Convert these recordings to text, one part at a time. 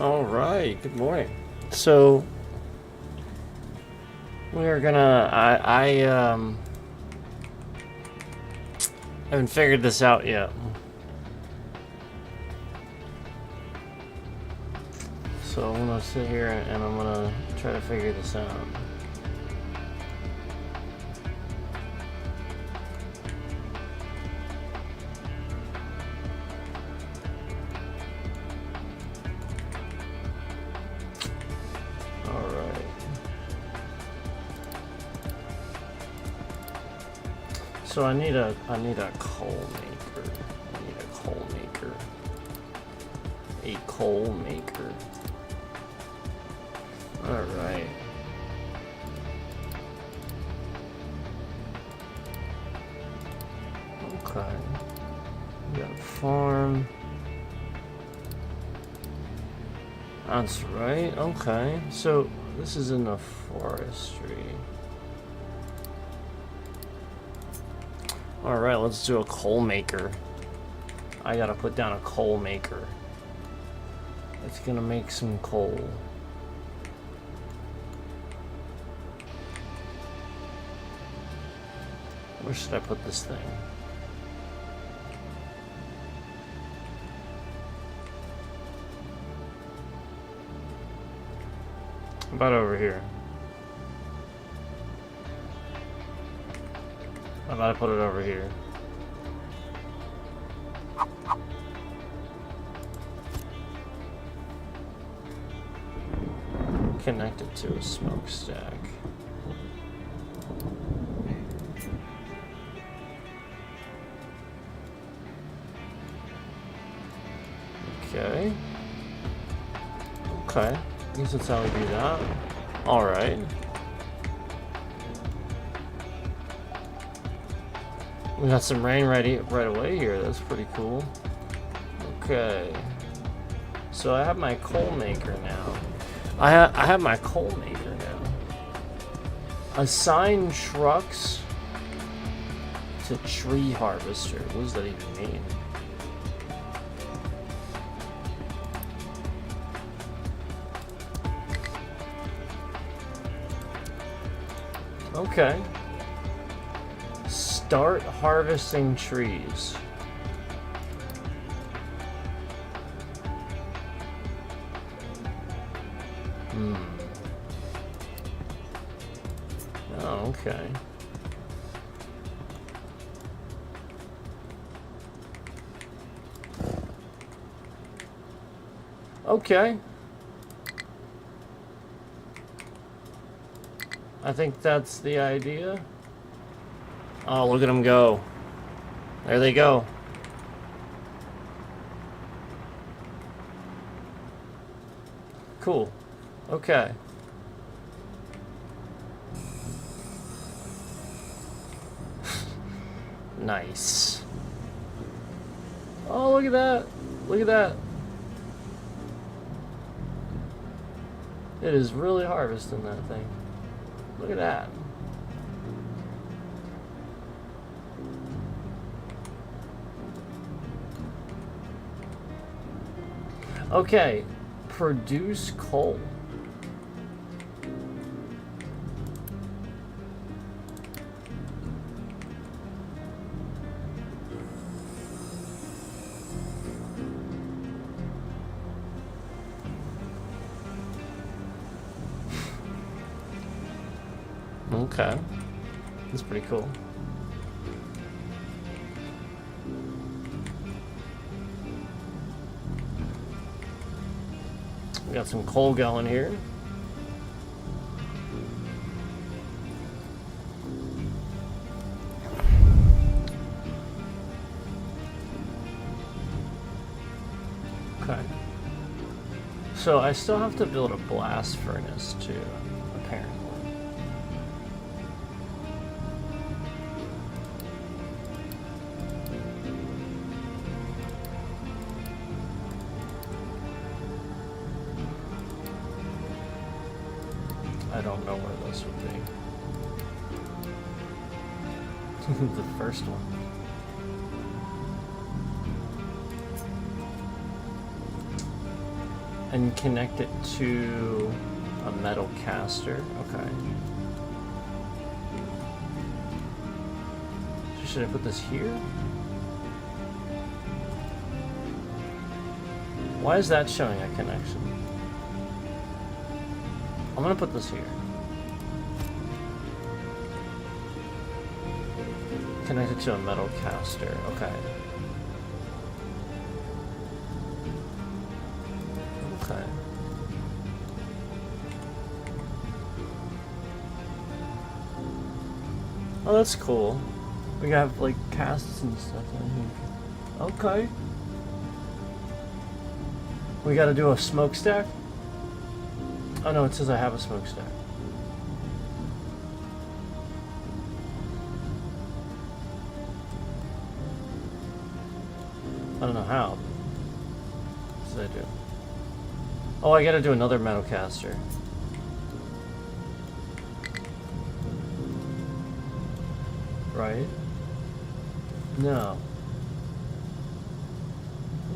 All right, good morning. So we're gonna. I haven't figured this out yet. So I'm gonna sit here and I'm gonna try to figure this out. So I need a coal maker. I need a coal maker. A coal maker. Alright. Okay. We got a farm. That's right, okay. So this is in the forestry. Alright, let's do a coal maker. I gotta put down a coal maker. It's gonna make some coal. Where should I put this thing? About over here. I'm about to put it over here. Connect it to a smokestack. Okay. Okay. I guess that's how we do that. Alright. We got some rain right away here. That's pretty cool. Okay. So I have my coal maker now. I have my coal maker now. Assign trucks to tree harvester. What does that even mean? Okay. Start harvesting trees. Oh, okay. Okay. I think that's the idea. Oh, look at them go. There they go. Cool. Okay. Nice. Oh, look at that. Look at that. It is really harvesting that thing. Look at that. Okay. Produce coal. Okay. That's pretty cool. We got some coal going here. Okay. So I still have to build a blast furnace too, apparently. I don't know where this would be. The first one. and connect it to a metal caster. Okay. So should I put this here? Why is that showing a connection? I'm gonna put this here. Connected to a metal caster. Okay. Okay. Oh, that's cool. We have like casts and stuff in here. Okay. We gotta do a smokestack? Oh no, it says I have a smokestack. I don't know how. What did I do? Oh, I gotta do another metal caster. Right? No.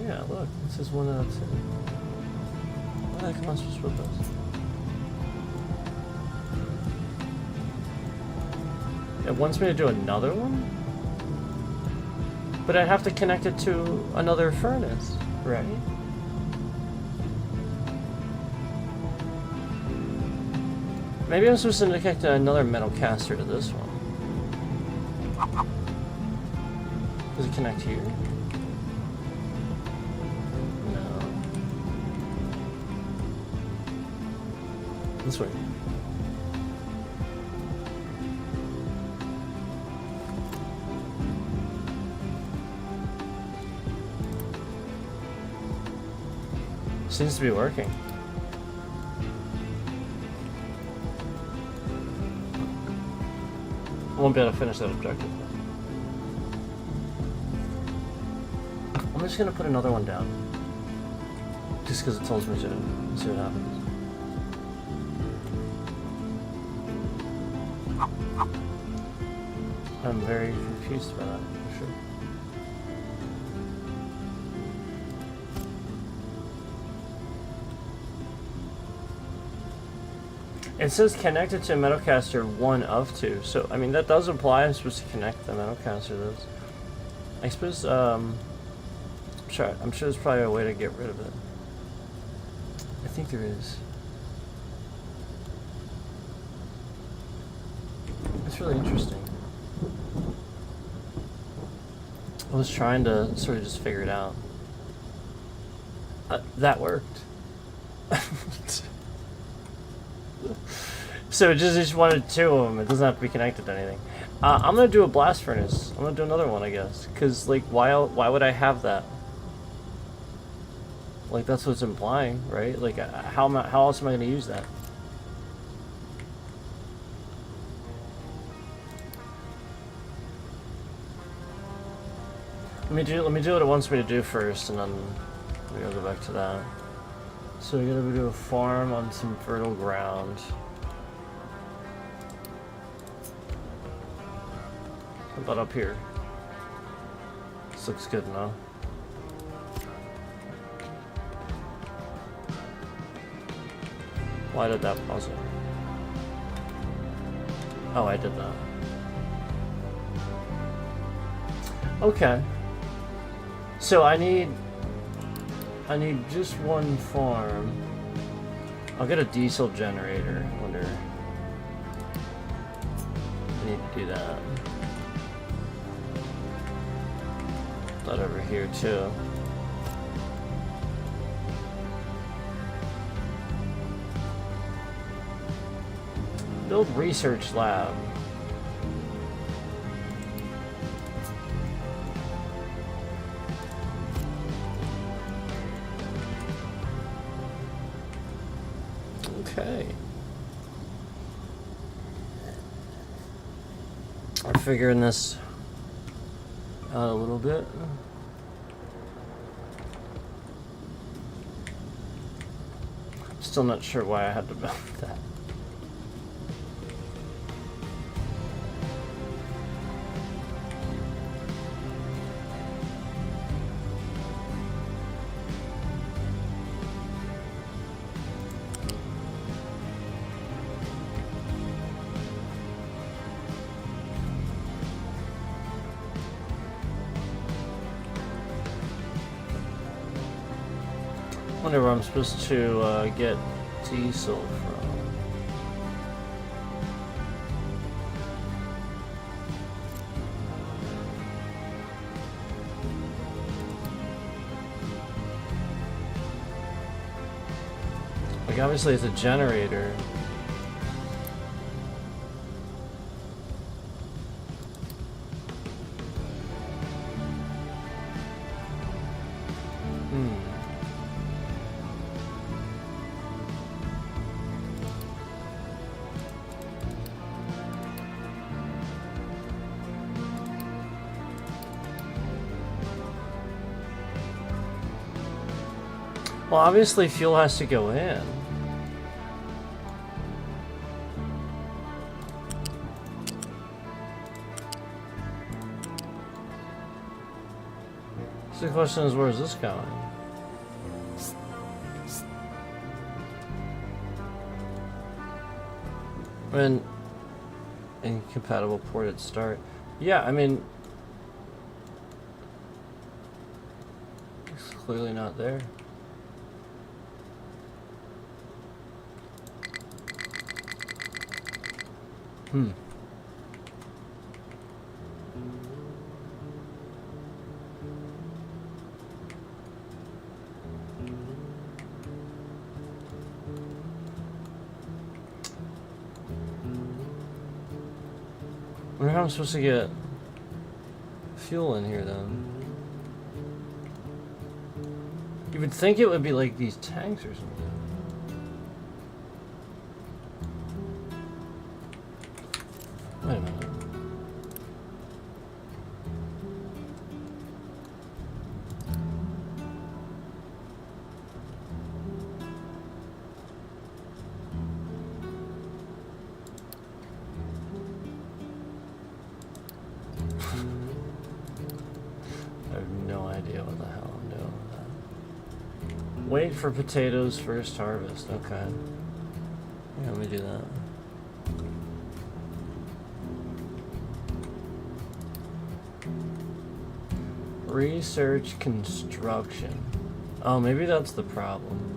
Yeah, look, this is 1 out of 2. What the heck am I supposed to put this? It wants me to do another one? But I'd have to connect it to another furnace, right? Maybe I'm supposed to connect another metal caster to this one. Does it connect here? No. This way. Seems to be working. I won't be able to finish that objective. I'm just gonna put another one down. Just because it tells me to. See what happens. I'm very confused by that, for sure. It says connected to Metalcaster 1 of 2, so I mean that does imply I'm supposed to connect the Metalcaster to this. I suppose I'm sure there's probably a way to get rid of it. I think there is. That's really interesting. I was trying to sort of just figure it out. That worked. So it just wanted 2 of them. It doesn't have to be connected to anything. I'm gonna do a blast furnace. I'm gonna do another one, I guess. Cause like, why would I have that? Like that's what it's implying, right? Like, how else am I gonna use that? Let me do what it wants me to do first, and then we'll go back to that. So we gotta do a farm on some fertile ground. How about up here? This looks good now. Why did that pause it? Oh, I did that. Okay. So I need just one farm. I'll get a diesel generator. I wonder. I need to do that. That over here too. Build research lab. Okay. I'm figuring this out a little bit. Still not sure why I had to build that. Wonder where I'm supposed to get diesel from. Like, obviously it's a generator. Well, obviously fuel has to go in. So the question is, where's this going? When incompatible port at start. Yeah, I mean, it's clearly not there. I wonder how I'm supposed to get fuel in here then. You would think it would be like these tanks or something. Wait a minute. I have no idea what the hell I'm doing with that. Wait for potatoes first harvest. Okay. Yeah, let me do that. Research construction. Oh, maybe that's the problem.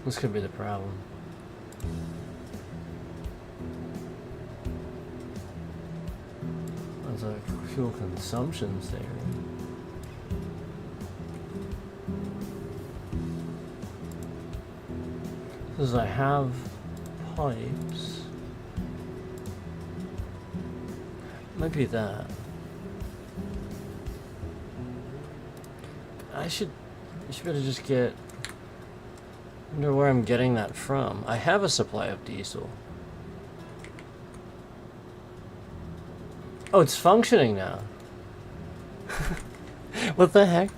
This could be the problem. There's a fuel consumption's there. Because I have pipes. Might be that. I should better just get. I wonder where I'm getting that from. I have a supply of diesel. Oh, it's functioning now. What the heck?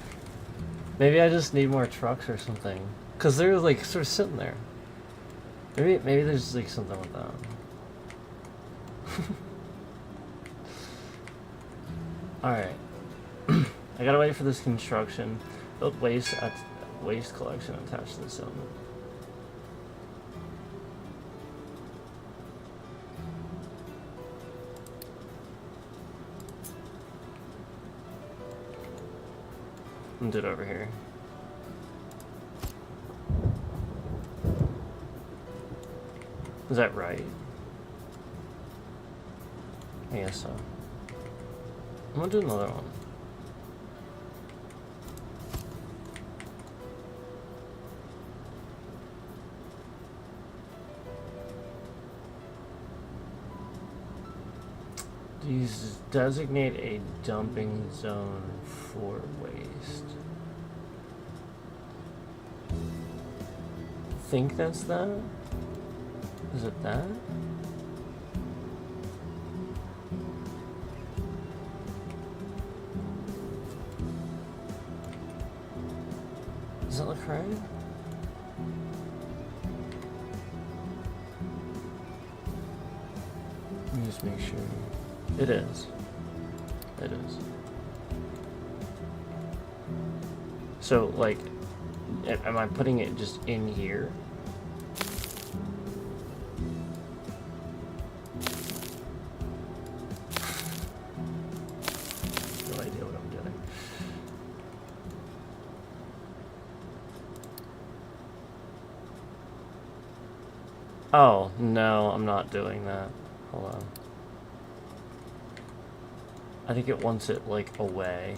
Maybe I just need more trucks or something. Cause they're like sort of sitting there. Maybe there's like something with that. Alright. I gotta wait for this construction. Build waste collection attached to the settlement. And do it over here. Is that right? I guess so. I'm gonna do another one. These designate a dumping zone for waste. I think that's that? Is it that? Does that look right? Let me just make sure. It is. It is. So, like, Am I putting it just in here? No idea what I'm doing. Oh, no, I'm not doing that. Hold on. I think it wants it, like, away.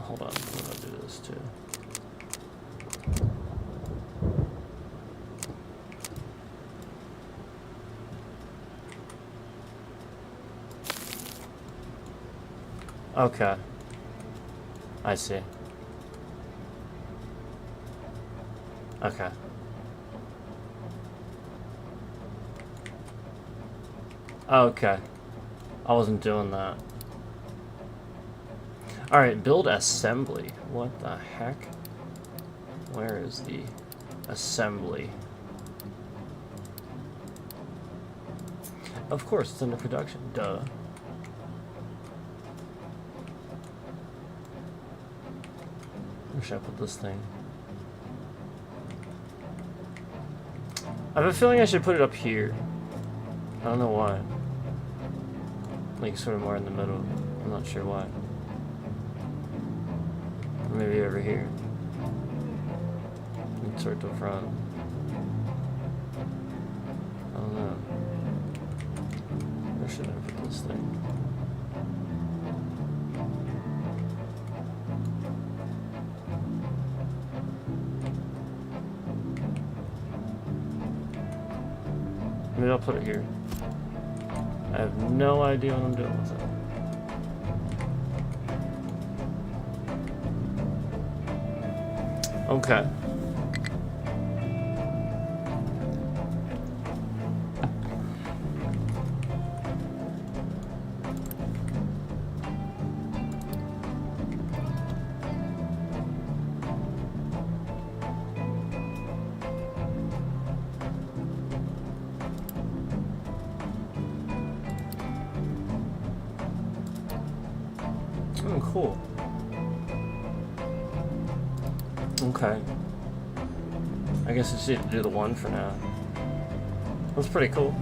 Hold on, I'm gonna do this too. Okay. I see. Okay. Okay. I wasn't doing that. Alright, build assembly. What the heck? Where is the assembly? Of course, it's under production. Duh. Where should I put this thing? I have a feeling I should put it up here. I don't know why. Like, sort of more in the middle. I'm not sure why. Or maybe over here. Insert the front. I don't know. Where should I put this thing? Maybe I'll put it here. I have no idea what I'm doing with it. Okay. Oh, cool. Okay. I guess I just need to do the one for now. That's pretty cool.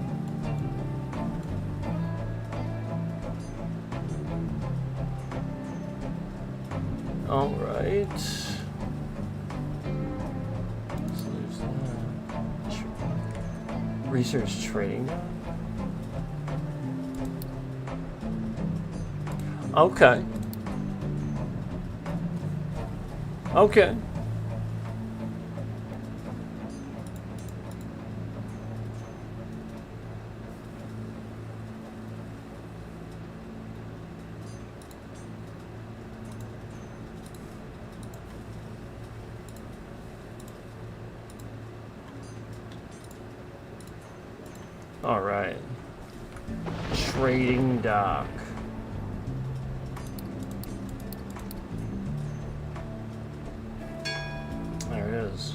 Alright. So there's that. Research trading. Okay. Okay. All right. Trading dock. There it is.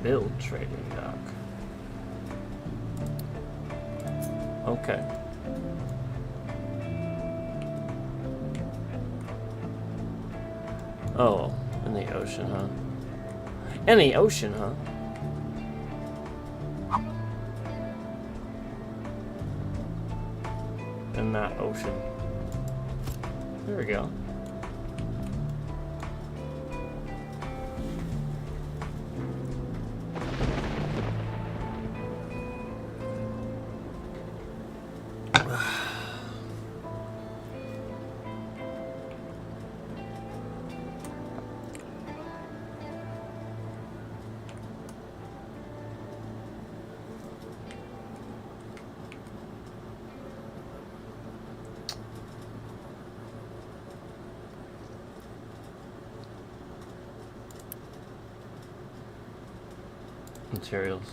Build trading dock. Okay. Oh, in the ocean, huh? In the ocean, huh? In that ocean. There we go. Materials.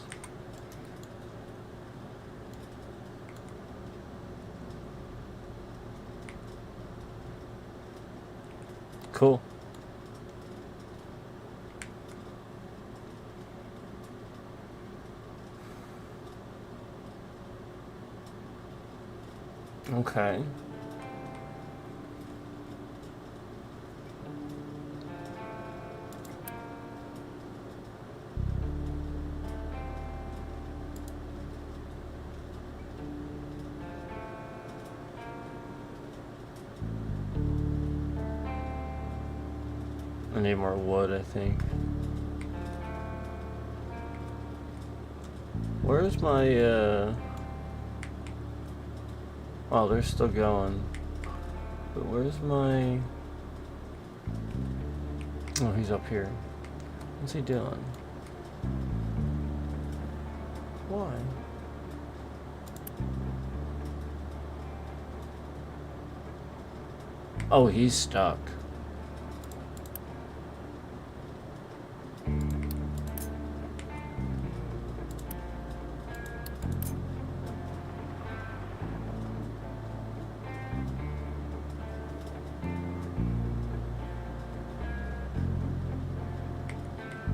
Cool. Okay. I need more wood, I think. Where's my, Oh, they're still going. But where's my... Oh, he's up here. What's he doing? Why? Oh, he's stuck.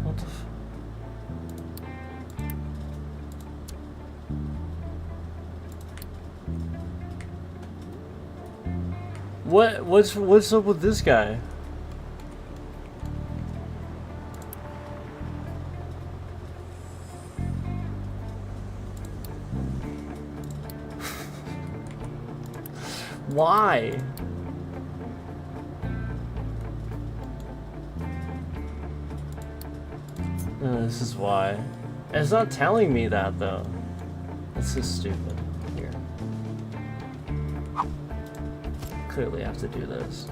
What the f... What's up with this guy? Why? This is why. It's not telling me that though. This is stupid. Here. Clearly have to do this.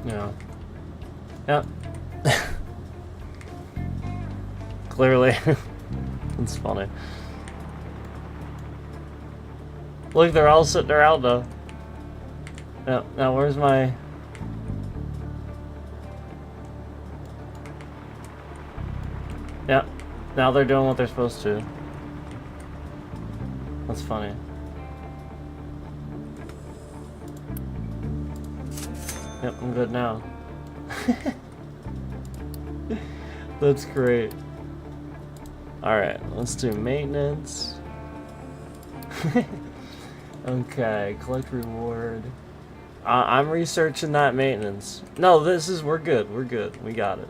Yeah. Yep. Clearly. It's funny. Look, they're all sitting around though. Yeah, now where's my... Yeah, now they're doing what they're supposed to. That's funny. Yep, I'm good now. That's great. Alright, let's do maintenance. Okay, collect reward. I'm researching that maintenance. No, we're good, we're good. We got it.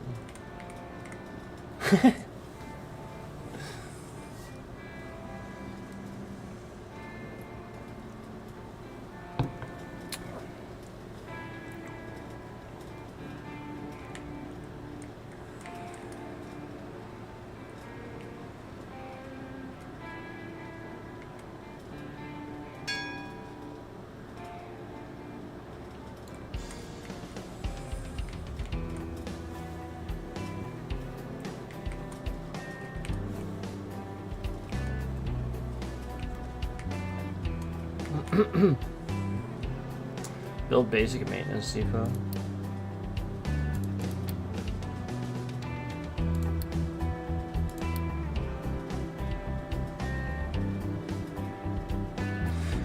Build basic maintenance depot.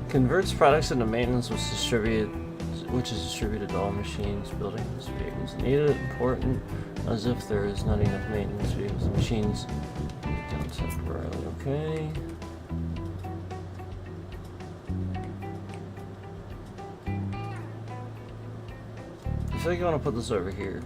Converts products into maintenance, which is distributed to all machines, buildings, vehicles needed. Important, as if there is not enough maintenance vehicles and machines. Down temporarily. Okay. I feel like I want to put this over here.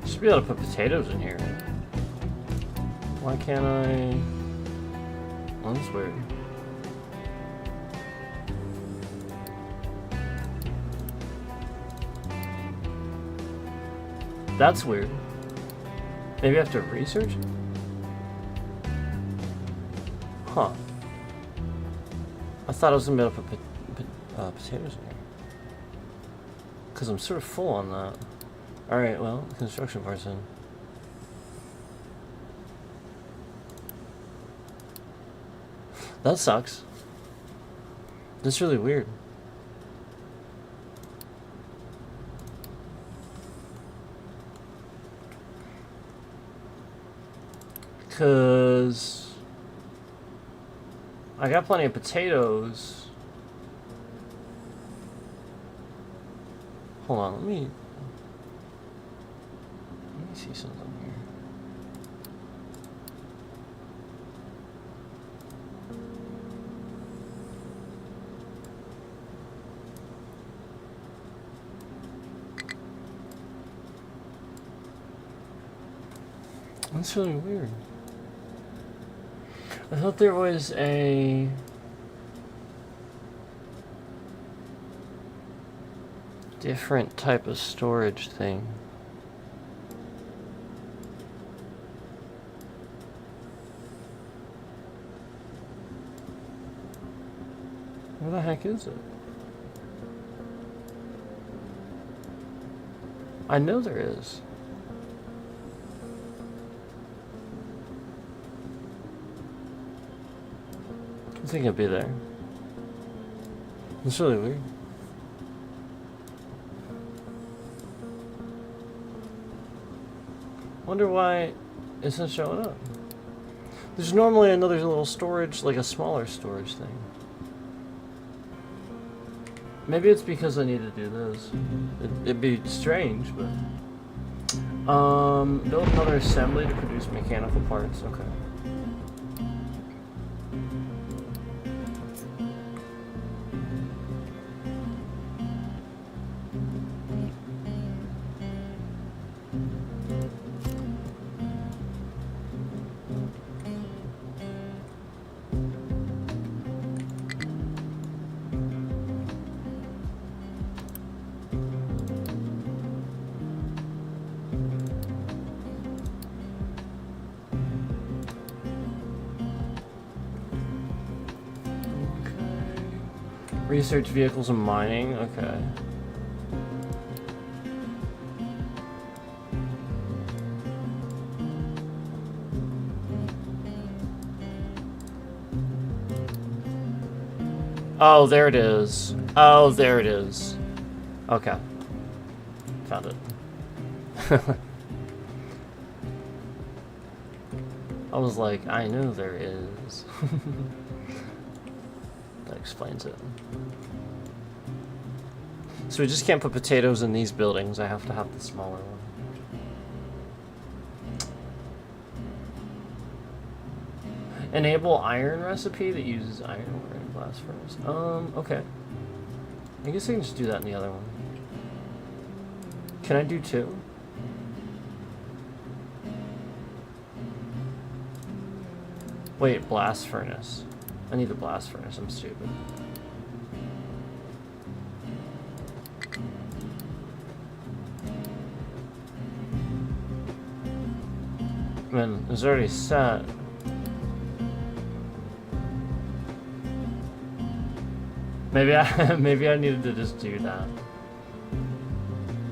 Should be able to put potatoes in here. Why can't I? Well, that's weird. That's weird. Maybe I have to research it? Huh. I thought I was gonna be able to put potatoes in here. Because I'm sort of full on that. Alright, well, construction part's in. That sucks. That's really weird. Because I got plenty of potatoes. Hold on, let me see something here. That's really weird. I thought there was a different type of storage thing. Where the heck is it? I know there is. I think it'd be there. It's really weird. Wonder why it isn't showing up. There's normally another little storage, like a smaller storage thing. Maybe it's because I need to do this. It'd be strange, but... build another assembly to produce mechanical parts. Okay. Research vehicles and mining, okay. Oh, there it is. Oh, there it is. Okay. Found it. I was like, I know there is. That explains it. So we just can't put potatoes in these buildings. I have to have the smaller one. Enable iron recipe that uses iron ore in blast furnace. Okay. I guess I can just do that in the other one. Can I do two? Wait, blast furnace. I need the blast furnace. I'm stupid. Man, it's already set. Maybe I needed to just do that.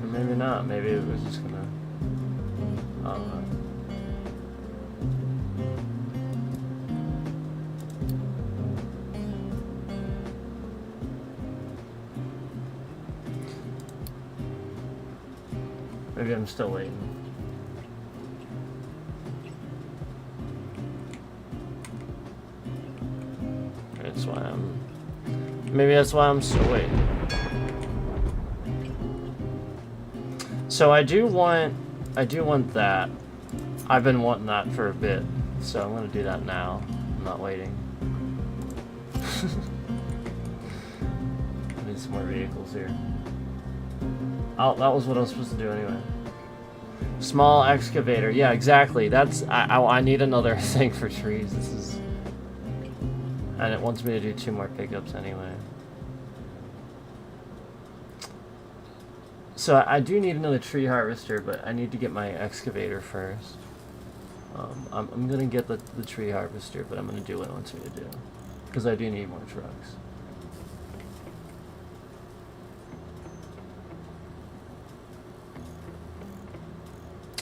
Or maybe not. Maybe it was just gonna... I don't know. Maybe I'm still waiting. That's why I'm... Maybe that's why I'm still waiting. So I do want that. I've been wanting that for a bit, so I'm gonna do that now. I'm not waiting. I need some more vehicles here. Oh, that was what I was supposed to do anyway. Small excavator. Yeah, exactly. That's I need another thing for trees. This is... And it wants me to do 2 more pickups anyway. So I do need another tree harvester, but I need to get my excavator first. I'm gonna get the tree harvester, but I'm gonna do what it wants me to do. Because I do need more trucks.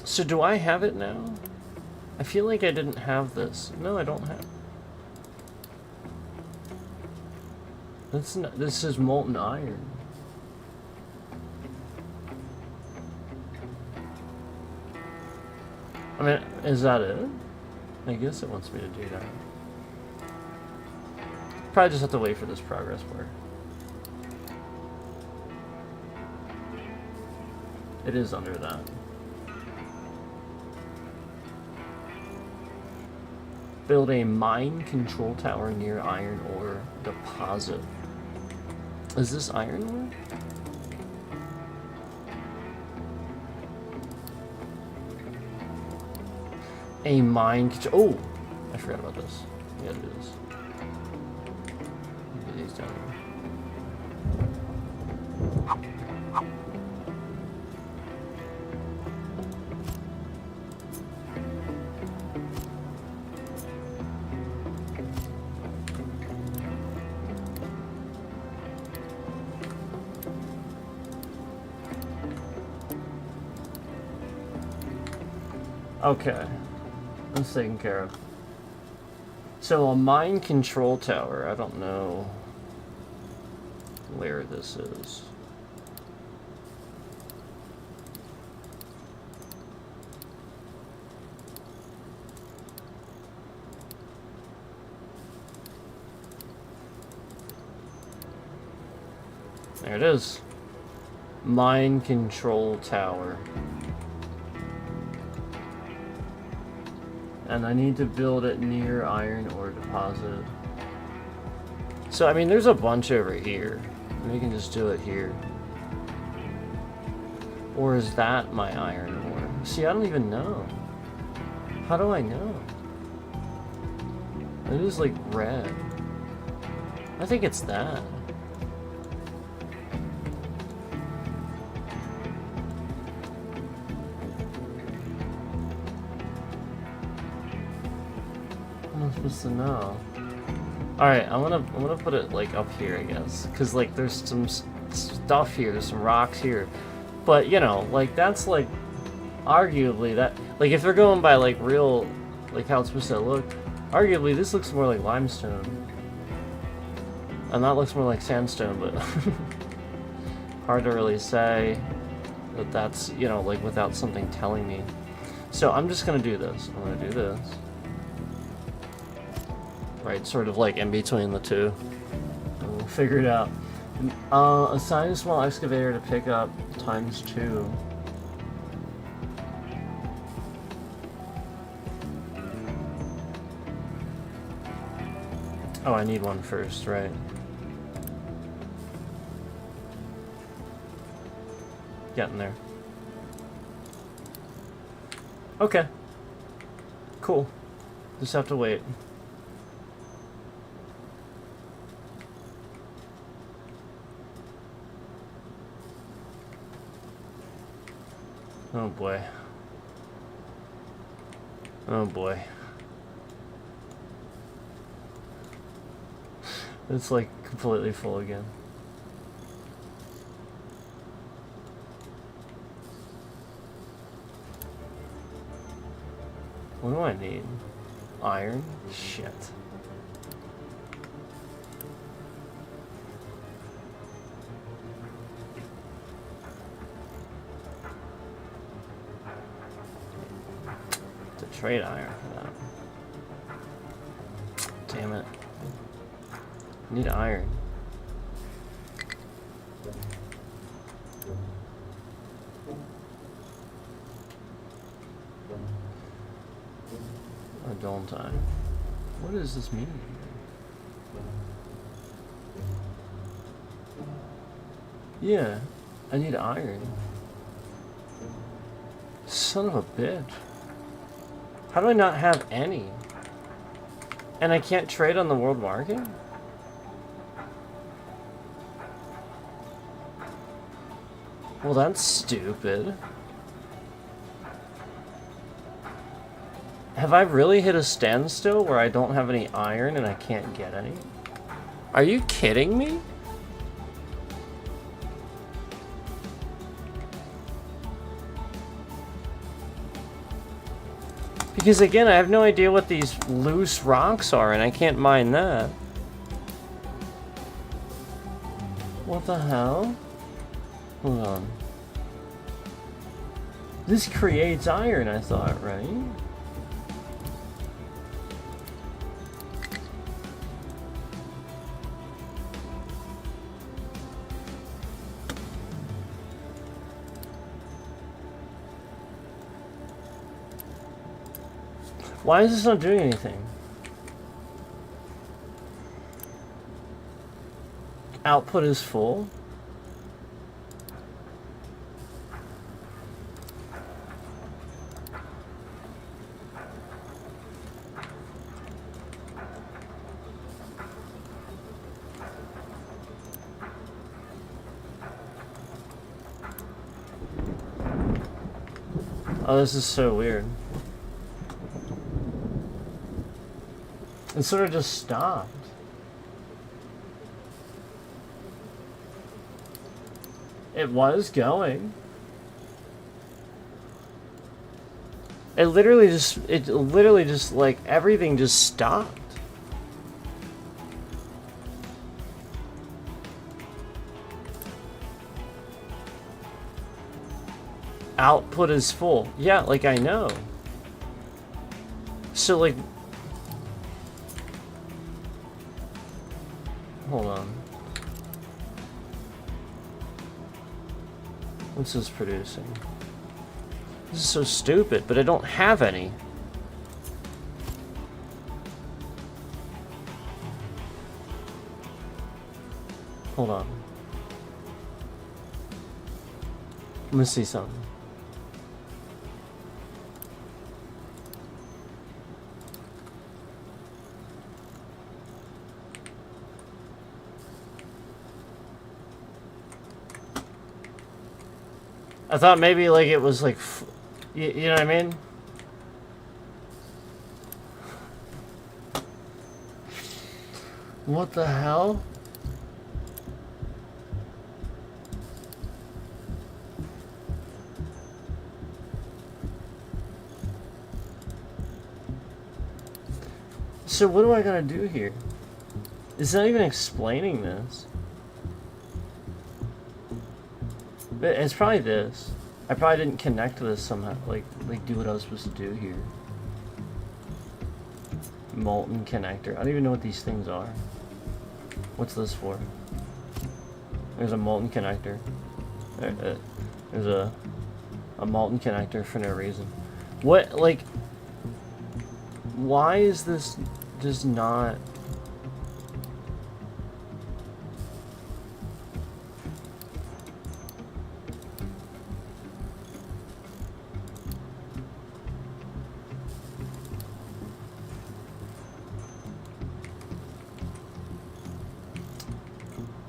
So do I have it now? I feel like I didn't have this. No, I don't have. That's not, this is molten iron. I mean, is that it? I guess it wants me to do that. Probably just have to wait for this progress bar. It is under that. Build a mine control tower near iron ore deposit. Is this iron ore? A mine control. Oh! I forgot about this. Yeah, it is. Get these down here. Okay. That's taken care of. So a mine control tower, I don't know where this is. There it is. Mine control tower. And I need to build it near iron ore deposit. So, I mean, there's a bunch over here. We can just do it here. Or is that my iron ore? See, I don't even know. How do I know? It is like red. I think it's that. I'm supposed to know. Alright, I'm gonna put it like up here, I guess, because like there's some stuff here, there's some rocks here, but you know, like that's like arguably that, like if they're going by like real, like how it's supposed to look, arguably this looks more like limestone, and that looks more like sandstone, but hard to really say that that's, you know, like without something telling me. So I'm just gonna do this. I'm gonna do this. Right, sort of like in between the two. And we'll figure it out. Assign a small excavator to pick up ×2. Oh, I need one first, right? Getting there. Okay. Cool. Just have to wait. Oh boy. Oh boy. It's like completely full again. What do I need? Iron? Shit. Trade iron for that. Damn it. Need iron. Or don't I? What does this mean? Yeah, I need iron. Son of a bitch. How do I not have any? And I can't trade on the world market? Well, that's stupid. Have I really hit a standstill where I don't have any iron and I can't get any? Are you kidding me? Because again, I have no idea what these loose rocks are and I can't mine that. What the hell? Hold on. This creates iron, I thought, right? Why is this not doing anything? Output is full. Oh, this is so weird. It sort of just stopped. It was going. It literally just like everything just stopped. Output is full. Yeah, like I know. So like, hold on. What's this producing? This is so stupid, but I don't have any. Hold on. Let me see something. I thought maybe like it was like, you know what I mean? What the hell? So what do I gotta do here? It's not even explaining this. It's probably this. I probably didn't connect to this somehow, like do what I was supposed to do here. Molten connector. I don't even know what these things are. What's this for? There's a molten connector. There's a molten connector for no reason. What, like, why is this just not...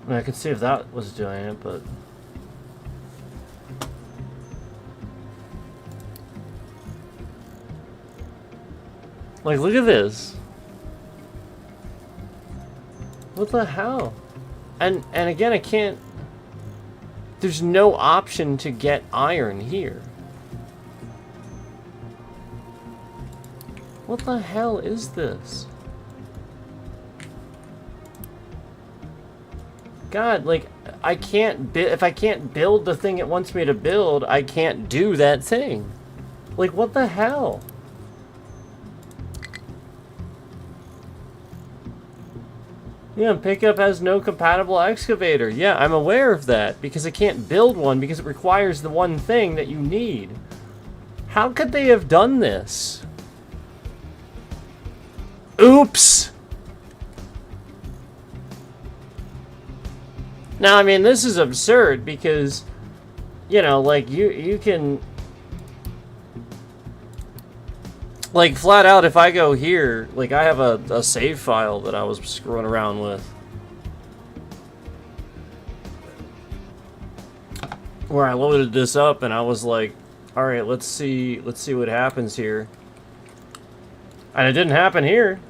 I mean, I could see if that was doing it, but... Like, look at this. What the hell? And again, I can't... There's no option to get iron here. What the hell is this? God, like, I can't if I can't build the thing it wants me to build, I can't do that thing. Like, what the hell? Yeah, pickup has no compatible excavator. Yeah, I'm aware of that, because I can't build one because it requires the one thing that you need. How could they have done this? Oops! Now, I mean, this is absurd because, you know, like, you can... Like, flat out, if I go here, like, I have a save file that I was screwing around with. where I loaded this up and I was like, all right, let's see what happens here. And it didn't happen here,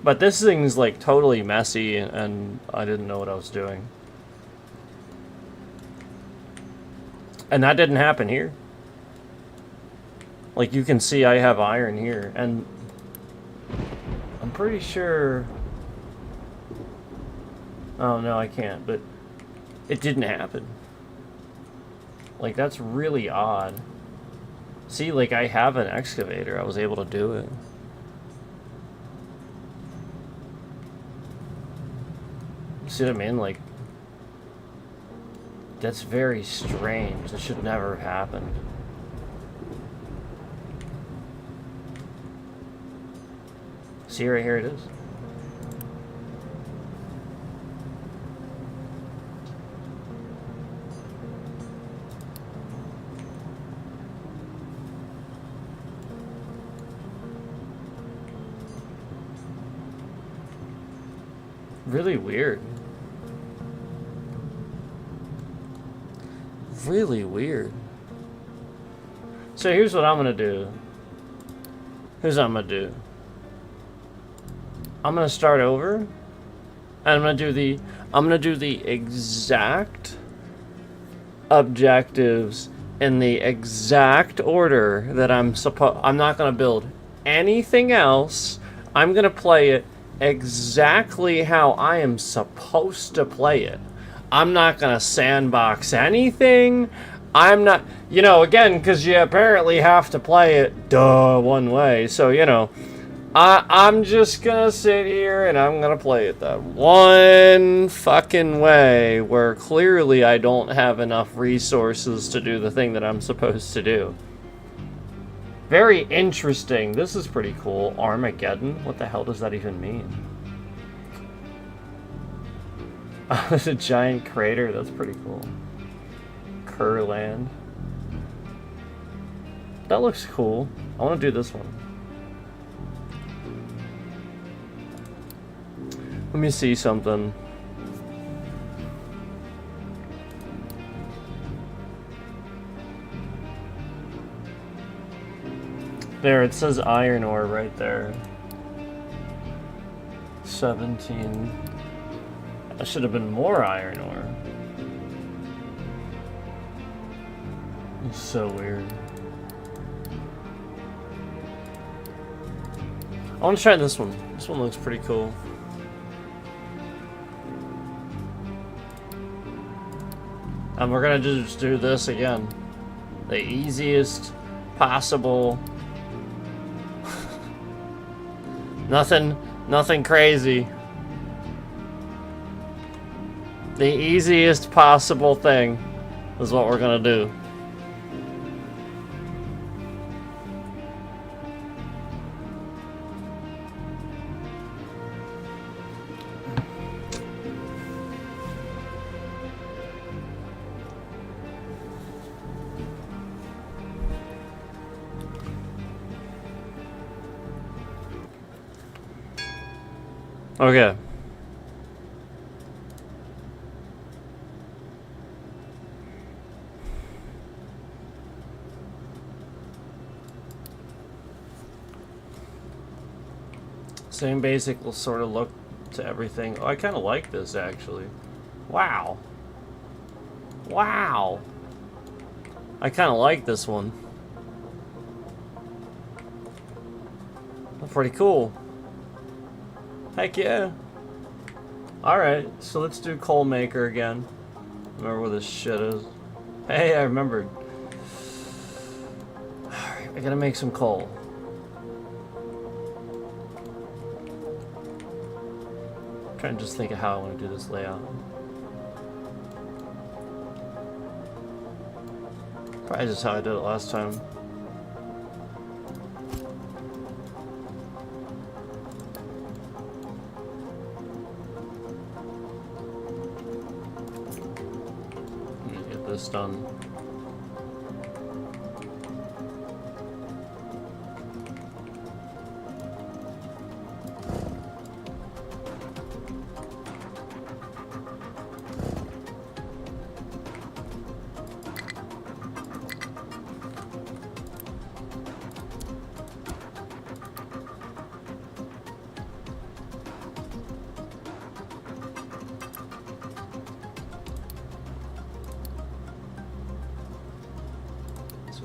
but this thing's like totally messy and I didn't know what I was doing. And that didn't happen here. Like you can see I have iron here and I'm pretty sure, oh no I can't, but it didn't happen. Like that's really odd. See, like I have an excavator, I was able to do it. See what I mean? Like, that's very strange. This should never have happened. See, right here it is. Really weird. Really weird. So here's what I'm gonna do. Here's what I'm gonna do. I'm gonna start over, and I'm gonna do the exact objectives in the exact order that I'm not gonna build anything else. I'm gonna play it exactly how I am supposed to play it. I'm not gonna sandbox anything. I'm not, you know, again, because you apparently have to play it, one way. So, you know, I'm just gonna sit here and I'm gonna play it that one fucking way where clearly I don't have enough resources to do the thing that I'm supposed to do. Very interesting. This is pretty cool. Armageddon? What the hell does that even mean? Oh, there's a giant crater. That's pretty cool. Kurland. That looks cool. I want to do this one. Let me see something. There, it says iron ore right there. 17. That should have been more iron ore. It's so weird. I want to try this one. This one looks pretty cool. And we're gonna just do this again. The easiest possible. Nothing crazy. The easiest possible thing is what we're gonna do. Okay. Same basic sort of look to everything. Oh, I kind of like this actually. Wow. Wow. I kind of like this one. That's pretty cool. Heck yeah. Alright, so let's do coal maker again. Remember where this shit is. Hey, I remembered. Alright, I gotta make some coal. I'm trying to just think of how I want to do this layout. Probably just how I did it last time. This done.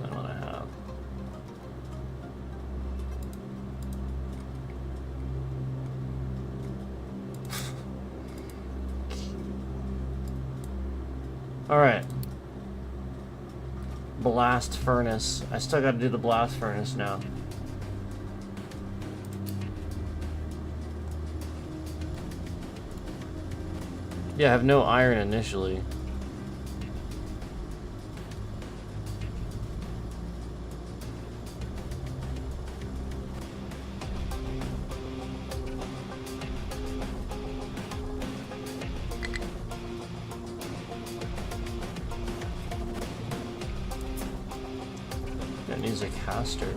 than what I have. Alright. Blast furnace. I still gotta do the blast furnace now. Yeah, I have no iron initially. That needs a caster.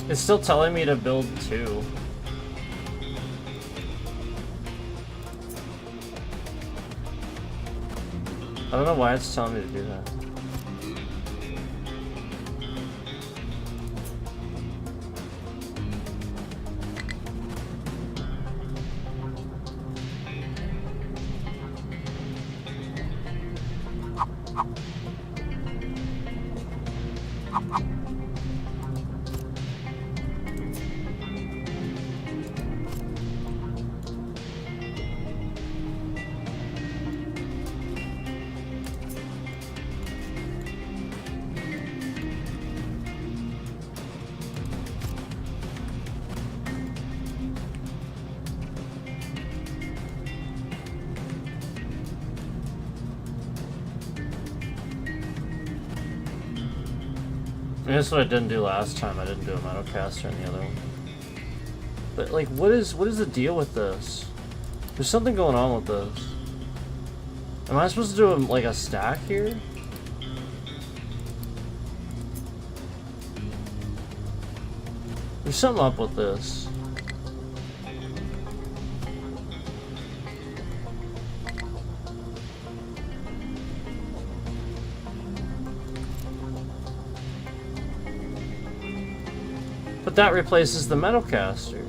It's still telling me to build 2. I don't know why it's telling me to do that. That's what I didn't do last time. I didn't do a metal caster in the other one. But like, what is the deal with this? There's something going on with this. Am I supposed to do like a stack here? There's something up with this. But that replaces the metal caster.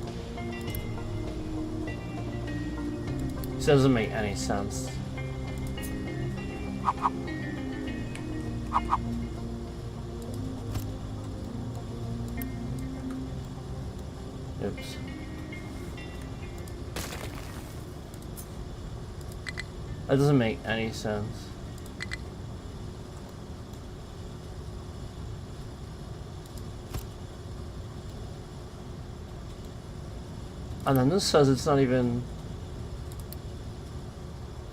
This doesn't make any sense. Oops. That doesn't make any sense. And then this says it's not even...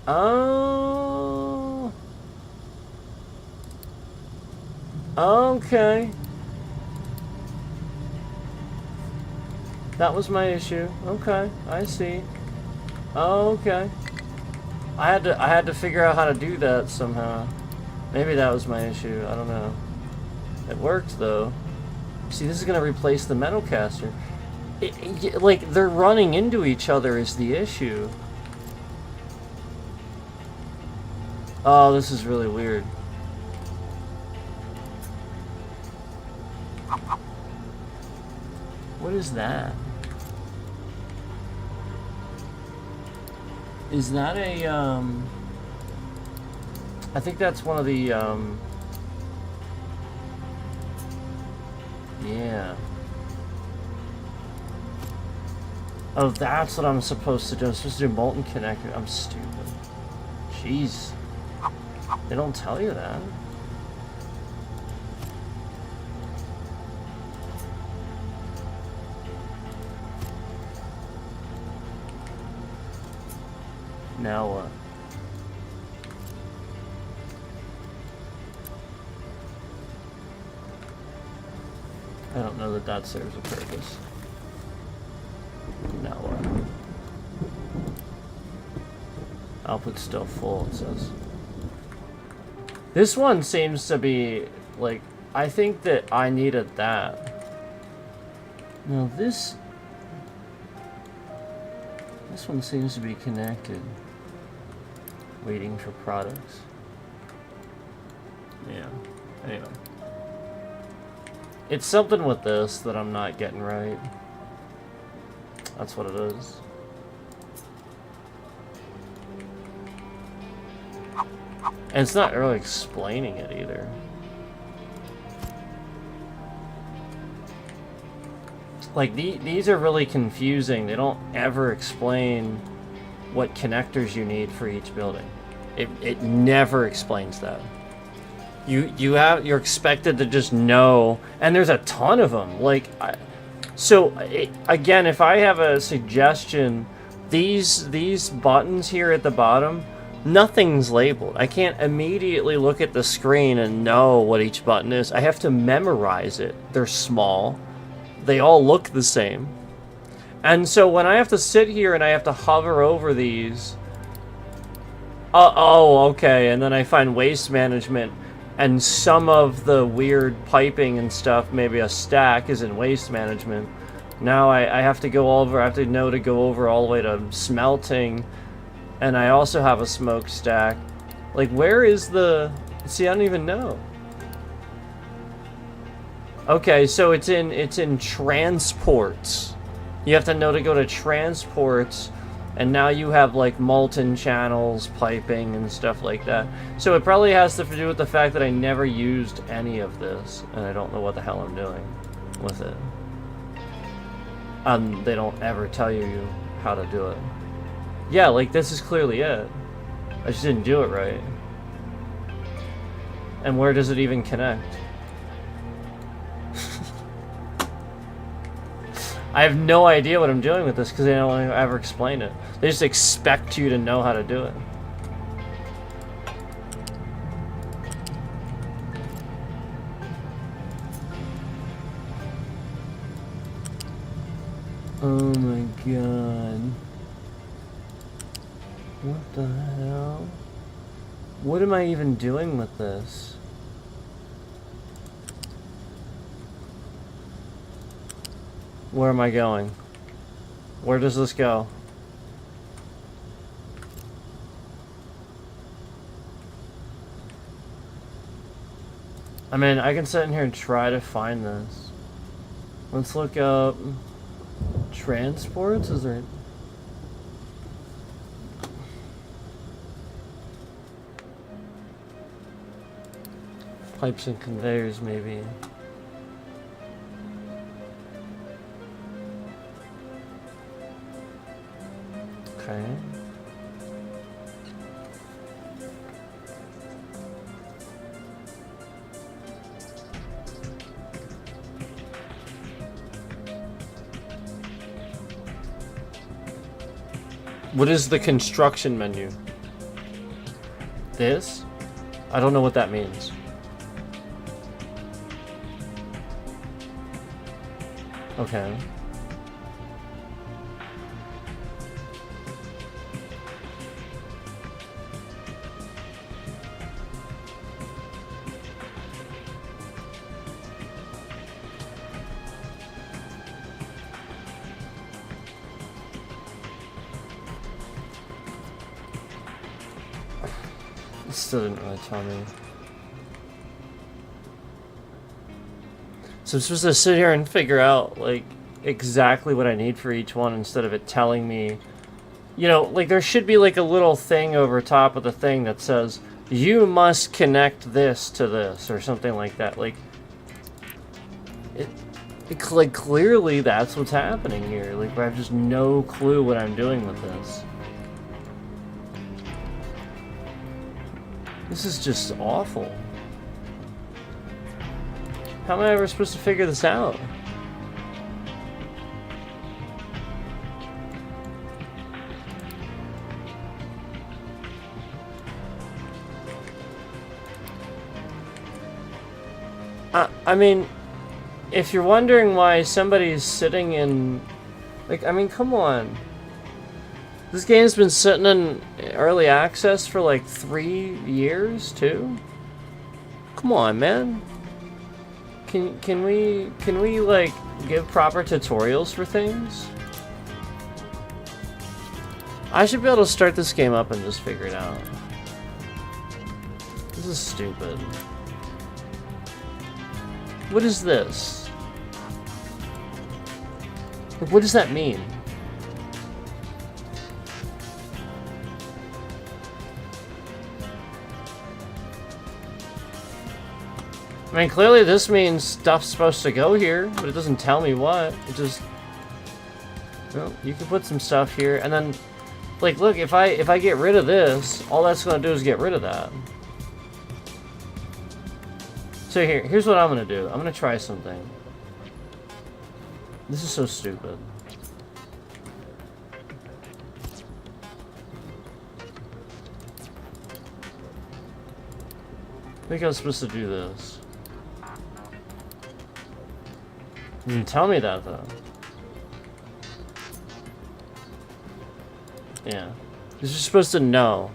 Oh... Okay. That was my issue. Okay, I see. Okay. I had to figure out how to do that somehow. Maybe that was my issue. I don't know. It worked though. See, this is gonna replace the metal caster. Like, they're running into each other is the issue. Oh, this is really weird. What is that? Is that a, I think that's one of the, yeah. Oh, that's what I'm supposed to do. I'm supposed to do molten connector. I'm stupid. Jeez. They don't tell you that. Now what? I don't know that that serves a purpose. Now what? Output's still full, it says. This one seems to be, like, I think that I needed that. Now this one seems to be connected. Waiting for products. Yeah, anyway. It's something with this that I'm not getting right. That's what it is. And it's not really explaining it either. Like, these are really confusing. They don't ever explain what connectors you need for each building. It never explains that. You're expected to just know, and there's a ton of them. Like, again, if I have a suggestion, these buttons here at the bottom, nothing's labeled. I can't immediately look at the screen and know what each button is. I have to memorize it. They're small. They all look the same. And so when I have to sit here and I have to hover over these, oh, okay, and then I find waste management, and some of the weird piping and stuff, maybe a stack, is in waste management. Now I have to go over, I have to know to go over all the way to smelting, and I also have a smokestack. Like, where is the... See, I don't even know. Okay, so it's in transports. You have to know to go to transports, and now you have like molten channels, piping, and stuff like that. So it probably has to do with the fact that I never used any of this, and I don't know what the hell I'm doing with it. They don't ever tell you how to do it. Yeah, like this is clearly it. I just didn't do it right. And where does it even connect? I have no idea what I'm doing with this because they don't ever explain it. They just expect you to know how to do it. Oh my god. What the hell? What am I even doing with this? Where am I going? Where does this go? I mean, I can sit in here and try to find this. Let's look up transports. Is there... Pipes and conveyors, maybe. Okay. What is the construction menu? This? I don't know what that means. Okay. Still didn't really tell me. So I'm supposed to sit here and figure out, like, exactly what I need for each one instead of it telling me, you know, like, there should be, like, a little thing over top of the thing that says, you must connect this to this, or something like that. Like, like, clearly that's what's happening here. Like, I have just no clue what I'm doing with this. This is just awful. How am I ever supposed to figure this out? I mean, if you're wondering why somebody's sitting in... Like, I mean, come on. This game's been sitting in early access for like 3 years, too? Come on, man. Can we like give proper tutorials for things? I should be able to start this game up and just figure it out. This is stupid. What is this? Like, what does that mean? I mean, clearly this means stuff's supposed to go here, but it doesn't tell me what. It just... Well, you can put some stuff here, and then... Like, look, if I get rid of this, all that's gonna do is get rid of that. So here's what I'm gonna do. I'm gonna try something. This is so stupid. I think I was supposed to do this. You didn't tell me that, though. Yeah. You're just supposed to know.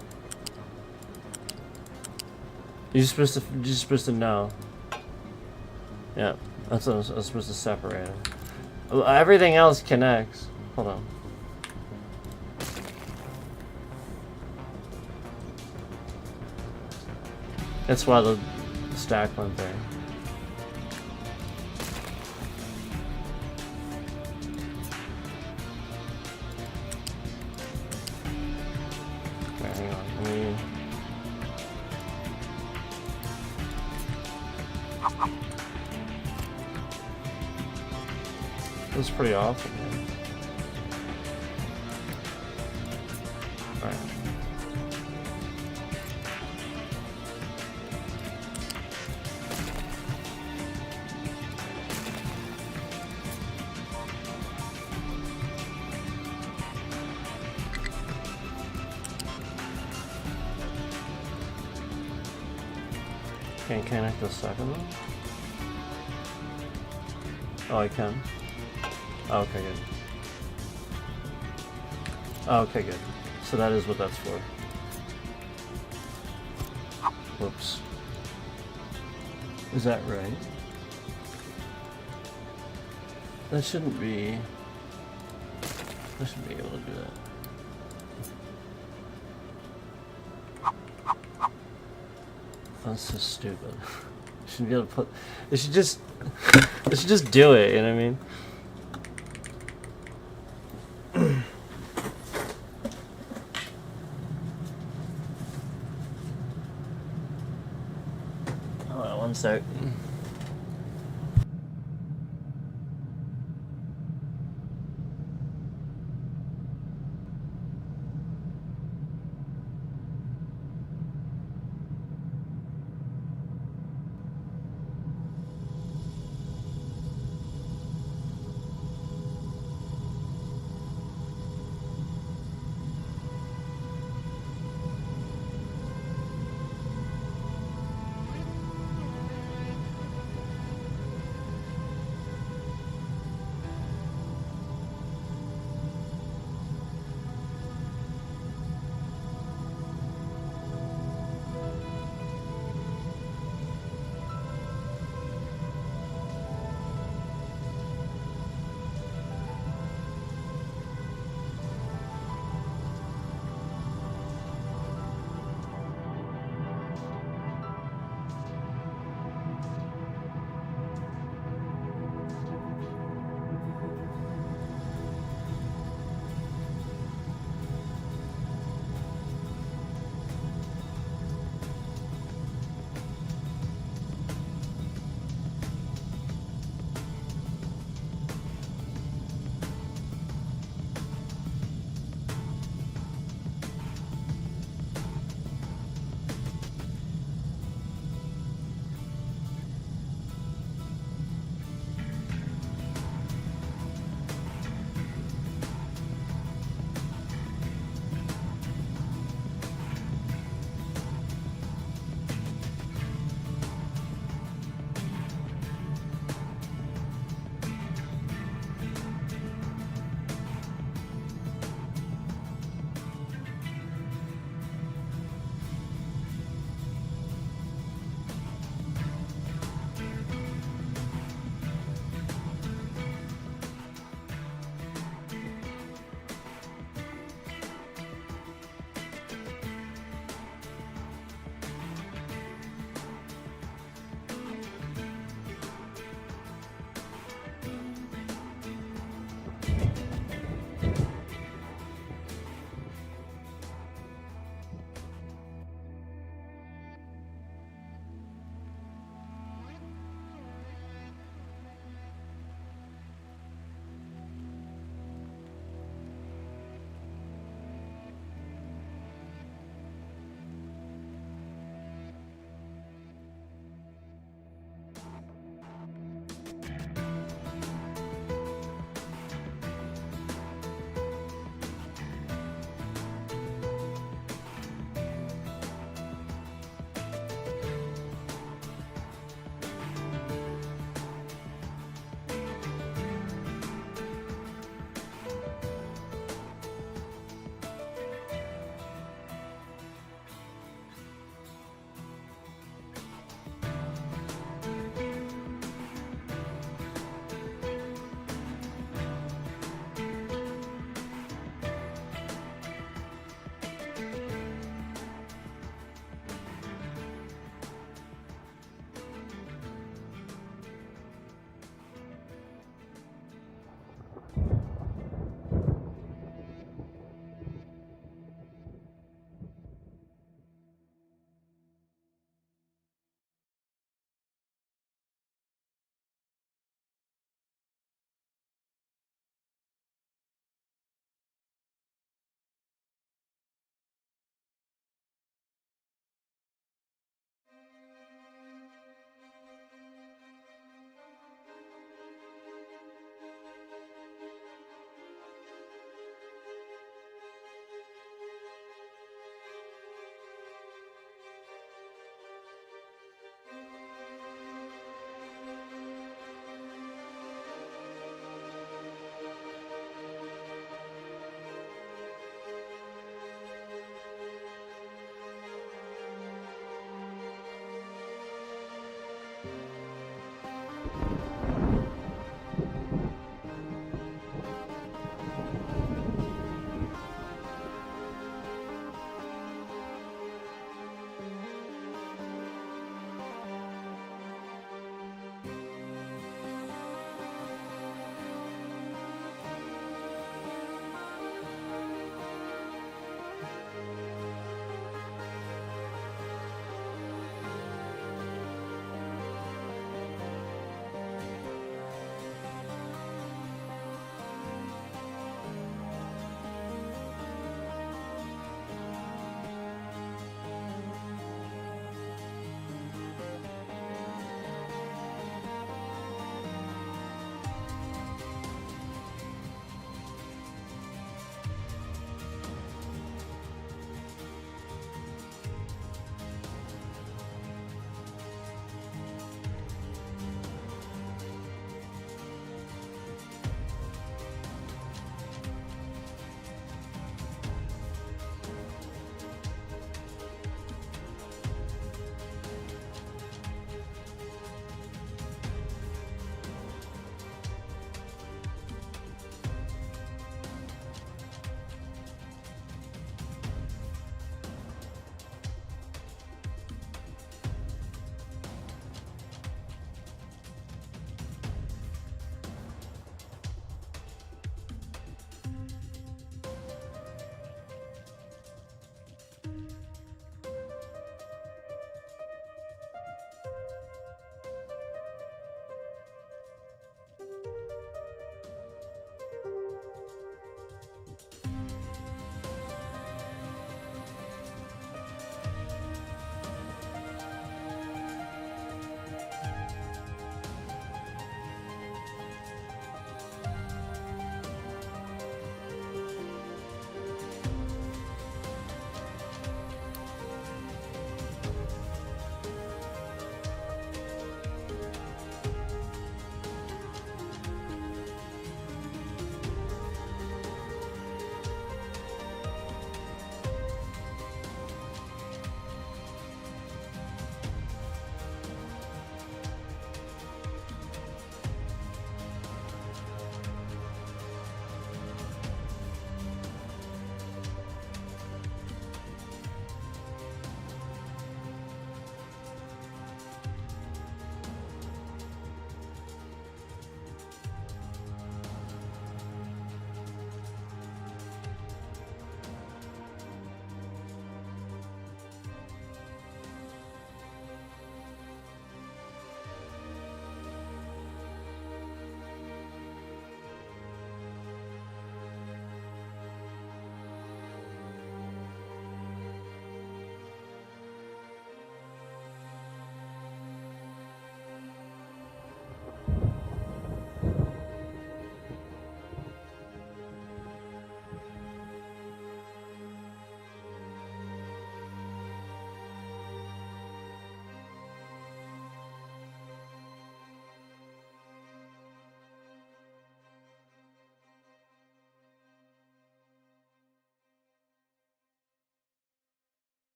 You're just supposed to know. Yeah, that's what I was supposed to separate them. Everything else connects. Hold on. That's why the stack went there. Okay, hang on. Let me... That's pretty awful, man. Alright. Can't connect the second one? Oh, I can. Oh, okay, good. Oh, okay, good. So that is what that's for. Whoops. Is that right? That shouldn't be... I should be able to do that. That's so stupid. Shouldn't be able to put... They should just... They should just do it, you know what I mean? Hold on one sec.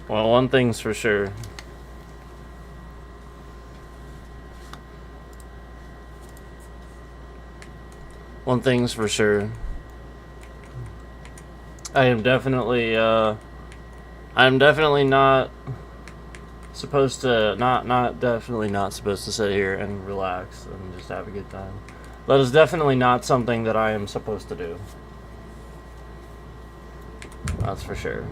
Well, one thing's for sure. One thing's for sure. I'm definitely not supposed to definitely not supposed to sit here and relax and just have a good time. That is definitely not something that I am supposed to do. That's for sure.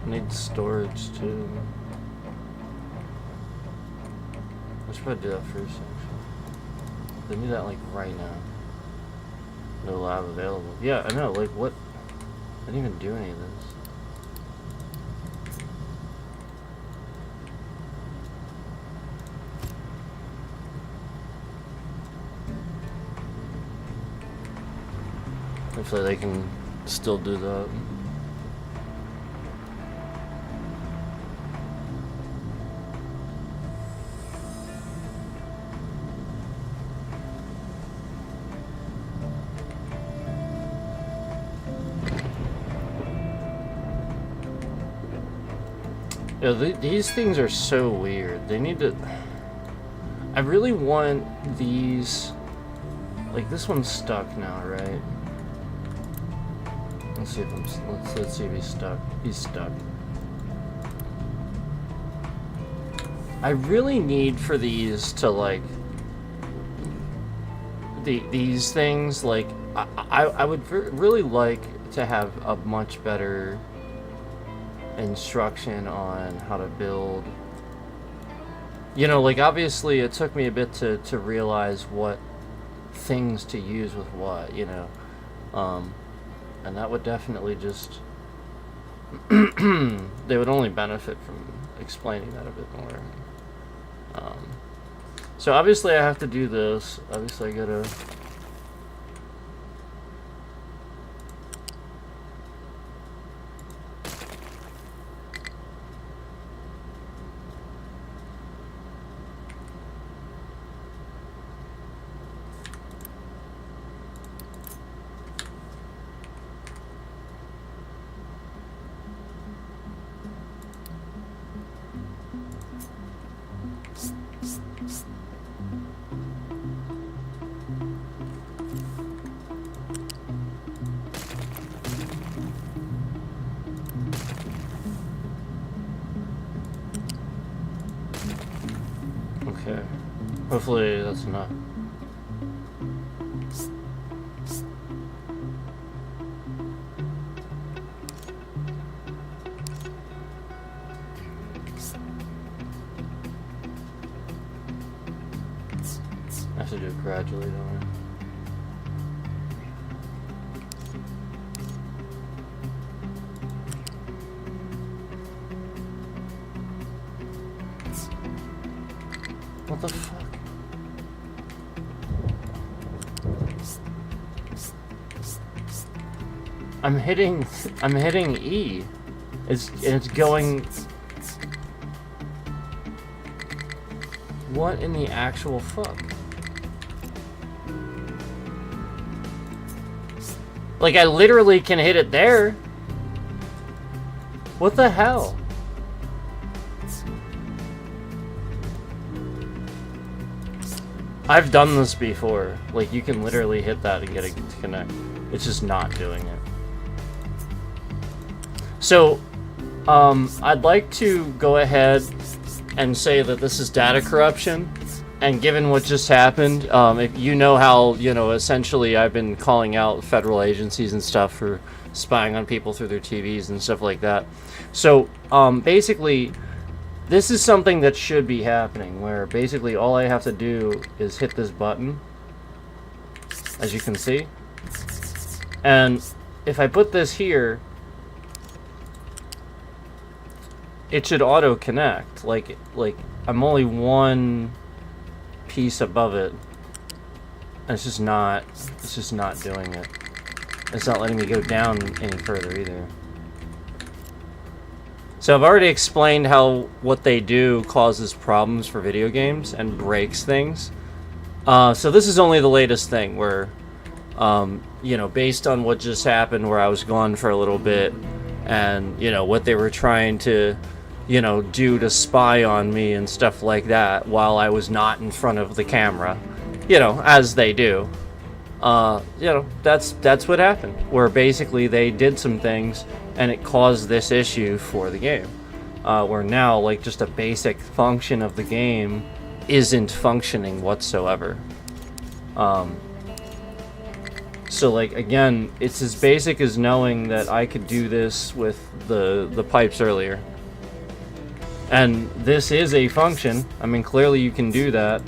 Need storage too. I should probably do that first actually. They need that like right now. No lab available. Yeah, I know, like what? I didn't even do any of this. Hopefully they can still do that. Yeah, these things are so weird. They need to... I really want these... Like, this one's stuck now, right? Let's see if let's see if he's stuck. He's stuck. I really need for these to, like... These things, like... I would really like to have a much better... instruction on how to build. You know, like obviously it took me a bit to realize what things to use with what, you know. And that would definitely just they would only benefit from explaining that a bit more. So obviously I have to do this. Obviously I gotta Hopefully that's enough. I have to do it gradually, don't I? What the fuck? I'm hitting E. It's going. What in the actual fuck? Like, I literally can hit it there. What the hell? I've done this before. Like, you can literally hit that and get it to connect. It's just not doing it. So, I'd like to go ahead and say that this is data corruption. And given what just happened, if you know how, essentially I've been calling out federal agencies and stuff for spying on people through their TVs and stuff like that. So, basically, this is something that should be happening, where basically all I have to do is hit this button, as you can see. And if I put this here, it should auto-connect. Like I'm only one piece above it. And it's just not doing it. It's not letting me go down any further either. So I've already explained how what they do causes problems for video games and breaks things. So this is only the latest thing where, based on what just happened where I was gone for a little bit and, what they were trying to, do to spy on me and stuff like that while I was not in front of the camera, as they do. That's what happened, where basically they did some things and it caused this issue for the game, where now, like, just a basic function of the game isn't functioning whatsoever. So, like, again, it's as basic as knowing that I could do this with the pipes earlier. And this is a function. I mean, clearly you can do that.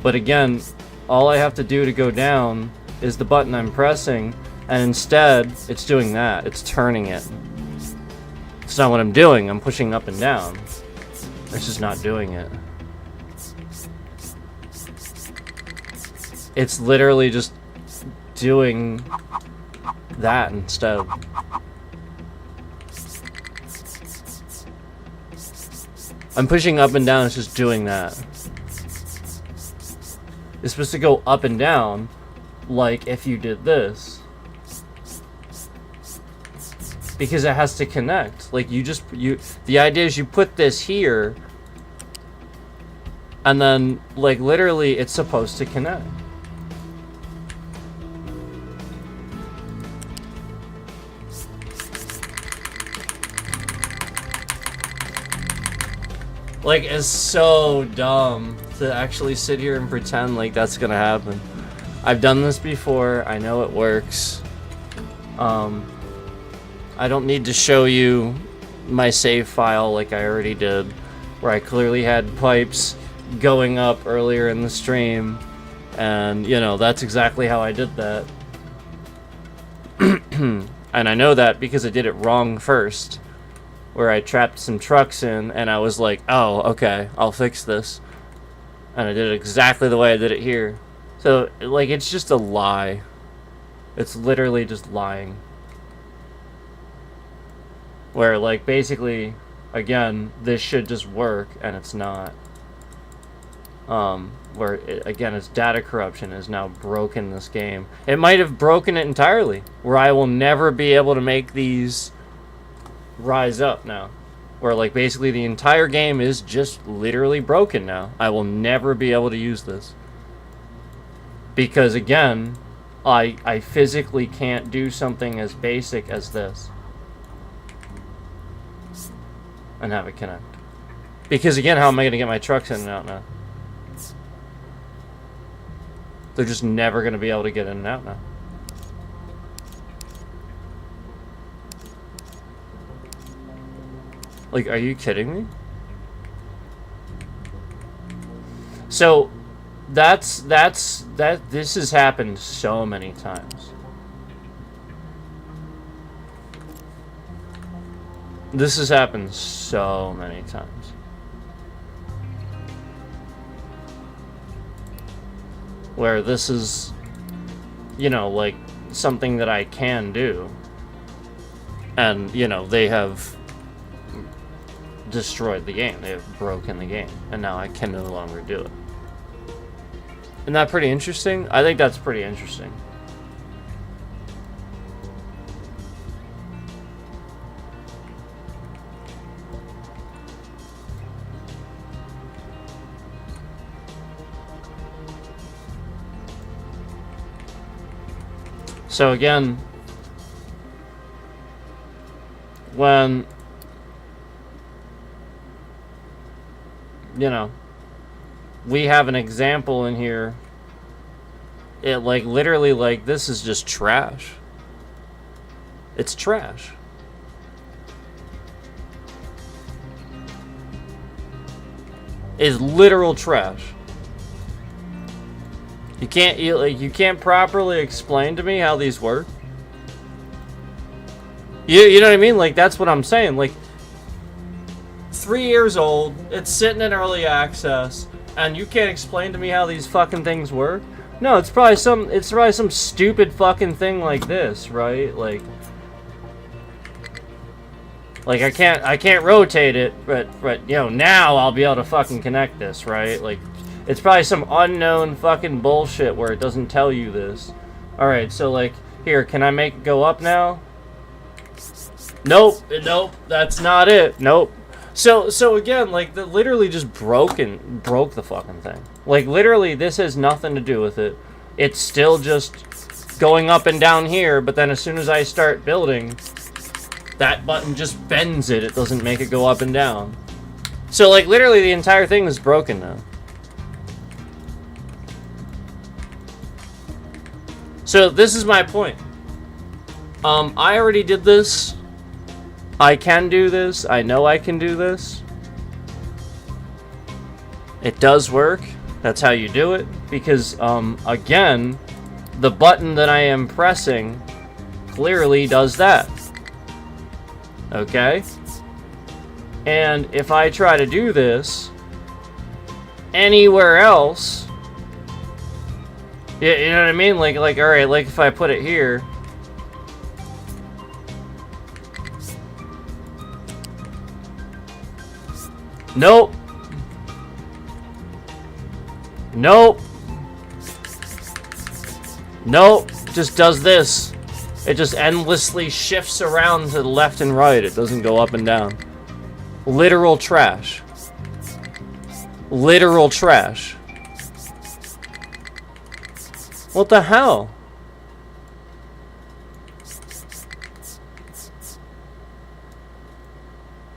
But again, all I have to do to go down is the button I'm pressing, and instead, it's doing that. It's turning it. It's not what I'm doing. I'm pushing up and down. It's just not doing it. It's literally just doing that instead. I'm pushing up and down, it's just doing that. It's supposed to go up and down, like if you did this. Because it has to connect. Like, the idea is you put this here, and then, like, literally it's supposed to connect. Like, it's so dumb to actually sit here and pretend like that's gonna happen. I've done this before. I know it works. I don't need to show you my save file like I already did, where I clearly had pipes going up earlier in the stream, and, that's exactly how I did that. And I know that because I did it wrong first, where I trapped some trucks in, and I was like, oh, okay, I'll fix this. And I did it exactly the way I did it here. So, like, it's just a lie. It's literally just lying. Where, like, basically, again, this should just work, and it's not. Where, again, it's data corruption has now broken this game. It might have broken it entirely, where I will never be able to make these rise up now. Where, like, basically the entire game is just literally broken now. I will never be able to use this. Because, again, I physically can't do something as basic as this and have it connect. Because, again, how am I going to get my trucks in and out now? They're just never going to be able to get in and out now. Like, are you kidding me? So, this has happened so many times. This has happened so many times. Where this is, you know, like, something that I can do. And, you know, they have destroyed the game. They have broken the game. And now I can no longer do it. Isn't that pretty interesting? I think that's pretty interesting. So again, when, you know, we have an example in here, it like literally like this is just trash. It's trash. It's literal trash. You can't properly explain to me how these work. You know what I mean? Like, that's what I'm saying. Like, 3 years old, it's sitting in early access, and you can't explain to me how these fucking things work? No, it's probably some stupid fucking thing like this, right? Like I can't rotate it, but you know, now I'll be able to fucking connect this, right? Like, it's probably some unknown fucking bullshit where it doesn't tell you this. Alright, so like, here, can I make it go up now? Nope, that's not it. Nope. So again, like, literally just broke the fucking thing. Like, literally, this has nothing to do with it. It's still just going up and down here, but then as soon as I start building, that button just bends it. It doesn't make it go up and down. So, like, literally the entire thing is broken now. So, this is my point. I already did this. I can do this. I know I can do this. It does work. That's how you do it. Because, again, the button that I am pressing clearly does that. Okay? And if I try to do this anywhere else, you know what I mean? Like, alright, like if I put it here, nope. Nope. Nope. Just does this. It just endlessly shifts around to the left and right. It doesn't go up and down. Literal trash. Literal trash. What the hell?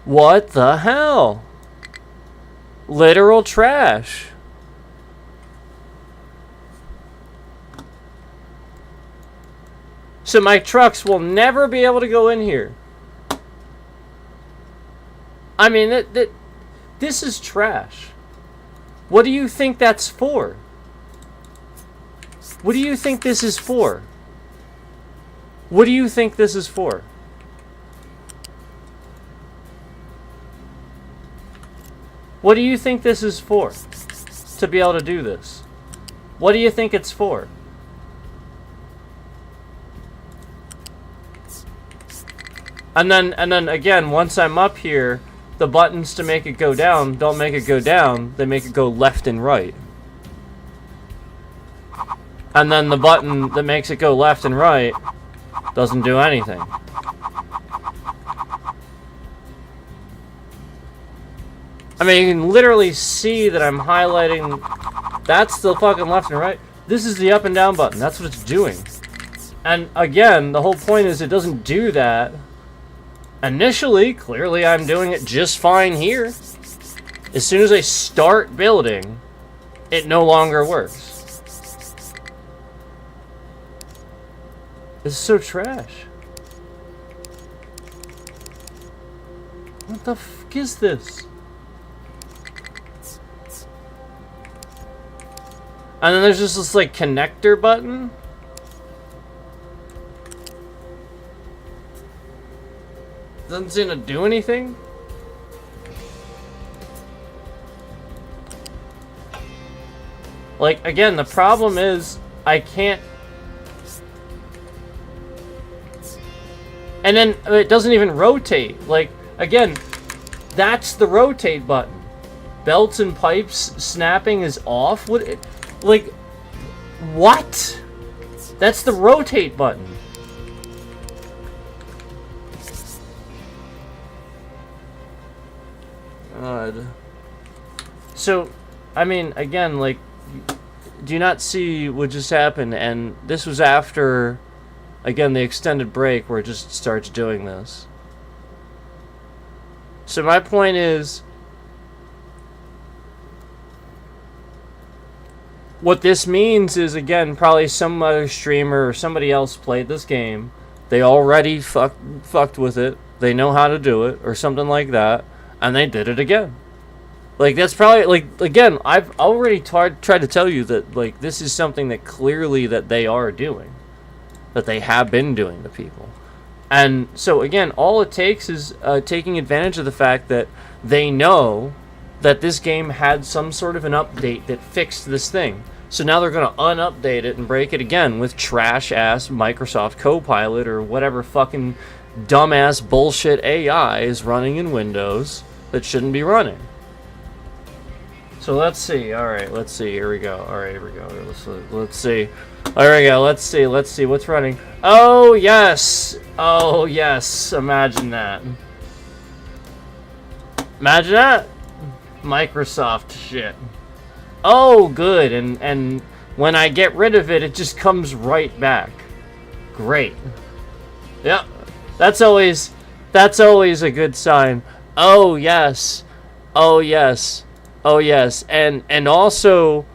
What the hell? Literal trash. So my trucks will never be able to go in here. I mean, this is trash. What do you think that's for? What do you think this is for? What do you think this is for? What do you think this is for? To be able to do this? What do you think it's for? And then again, once I'm up here, the buttons to make it go down don't make it go down, they make it go left and right. And then the button that makes it go left and right doesn't do anything. I mean, you can literally see that I'm highlighting. That's the fucking left and right. This is the up and down button. That's what it's doing. And again, the whole point is it doesn't do that. Initially, clearly I'm doing it just fine here. As soon as I start building, it no longer works. This is so trash. What the fuck is this? And then there's just this like connector button. Doesn't seem to do anything. Like, again, the problem is I can't. And then it doesn't even rotate. Like, again, that's the rotate button. Belts and pipes snapping is off. What? Like, what? That's the rotate button. God. So, I mean, again, like, do you not see what just happened? And this was after, again, the extended break where it just starts doing this. So my point is, what this means is, again, probably some other streamer or somebody else played this game. They already fucked with it. They know how to do it, or something like that, and they did it again. Like, that's probably, like, again, I've already tried to tell you that, like, this is something that clearly that they are doing. That they have been doing to people. And so, again, all it takes is taking advantage of the fact that they know that this game had some sort of an update that fixed this thing. So now they're going to unupdate it and break it again with trash-ass Microsoft Copilot or whatever fucking dumbass bullshit AI is running in Windows that shouldn't be running. So let's see. All right, let's see. Here we go. All right, here we go. Let's see. There we go. Let's see what's running. Oh yes. Oh yes. Imagine that. Imagine that. Microsoft shit. Oh, good. And when I get rid of it, it just comes right back. Great. Yep. That's always a good sign. Oh yes. Oh yes. Oh yes, and also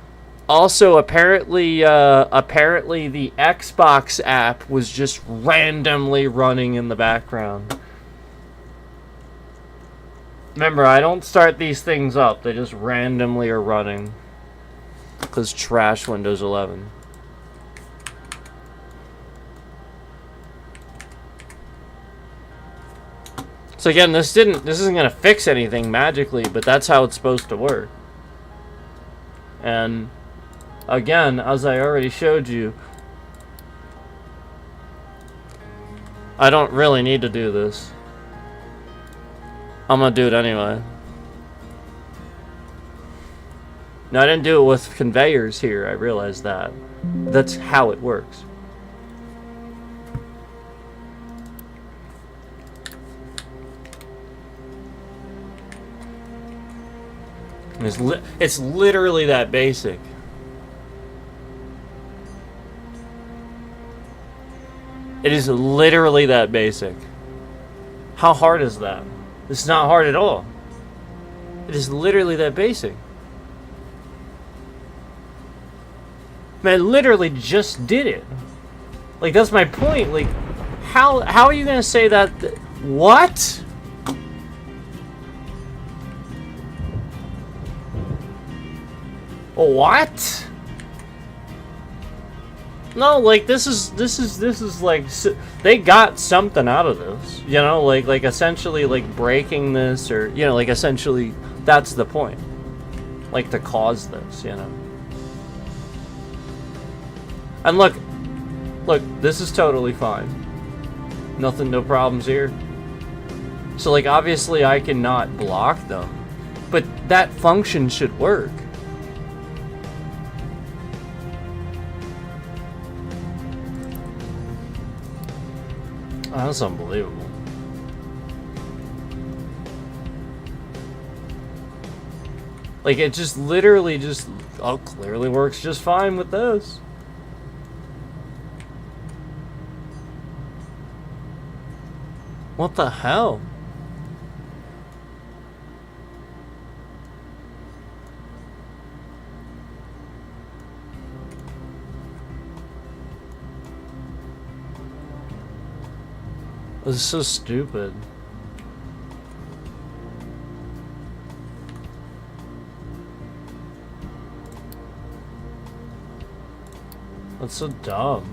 apparently the Xbox app was just randomly running in the background. Remember, I don't start these things up; they just randomly are running. 'Cause trash Windows 11. So again, this isn't gonna fix anything magically, but that's how it's supposed to work. And again, as I already showed you, I don't really need to do this. I'm gonna do it anyway. Now, I didn't do it with conveyors here, I realized that. That's how it works. It's literally that basic. It is literally that basic. How hard is that? It's not hard at all. It is literally that basic. Man, literally just did it. Like, that's my point. Like, how are you gonna say that? What? What? No, like, this is like, they got something out of this, you know, like essentially like breaking this, or, you know, like essentially that's the point, like, to cause this, you know. And look, this is totally fine. Nothing, no problems here. So, like, obviously I cannot block them, but that function should work. Oh, that's unbelievable. Like, it just literally just, oh, clearly works just fine with this. What the hell? This is so stupid. That's so dumb.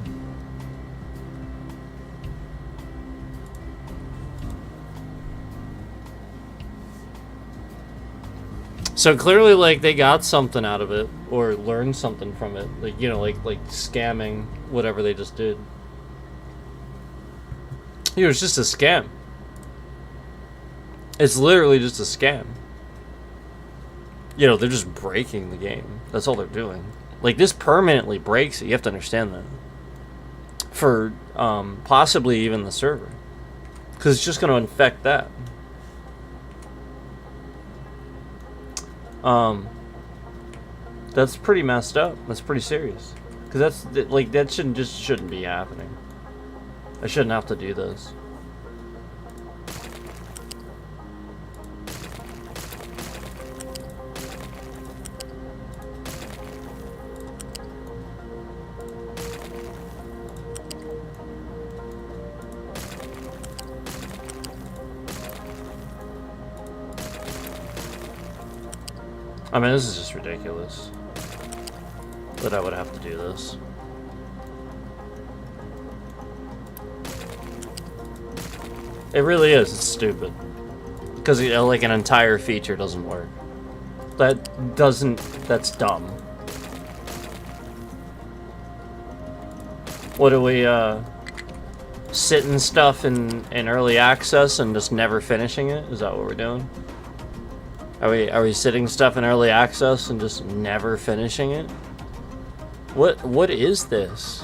So clearly, like, they got something out of it, or learned something from it. Like, you know, like scamming whatever they just did. It was just a scam. It's literally just a scam. You know, they're just breaking the game. That's all they're doing. Like, this permanently breaks it. You have to understand that. For possibly even the server. Because it's just going to infect that. That's pretty messed up. That's pretty serious. Because that's, like, that shouldn't be happening. I shouldn't have to do this. I mean, this is just ridiculous that I would have to do this. It really is. It's stupid. Because, you know, like, an entire feature doesn't work. That's dumb. What do we, sitting stuff in early access and just never finishing it? Is that what we're doing? Are we sitting stuff in early access and just never finishing it? What is this?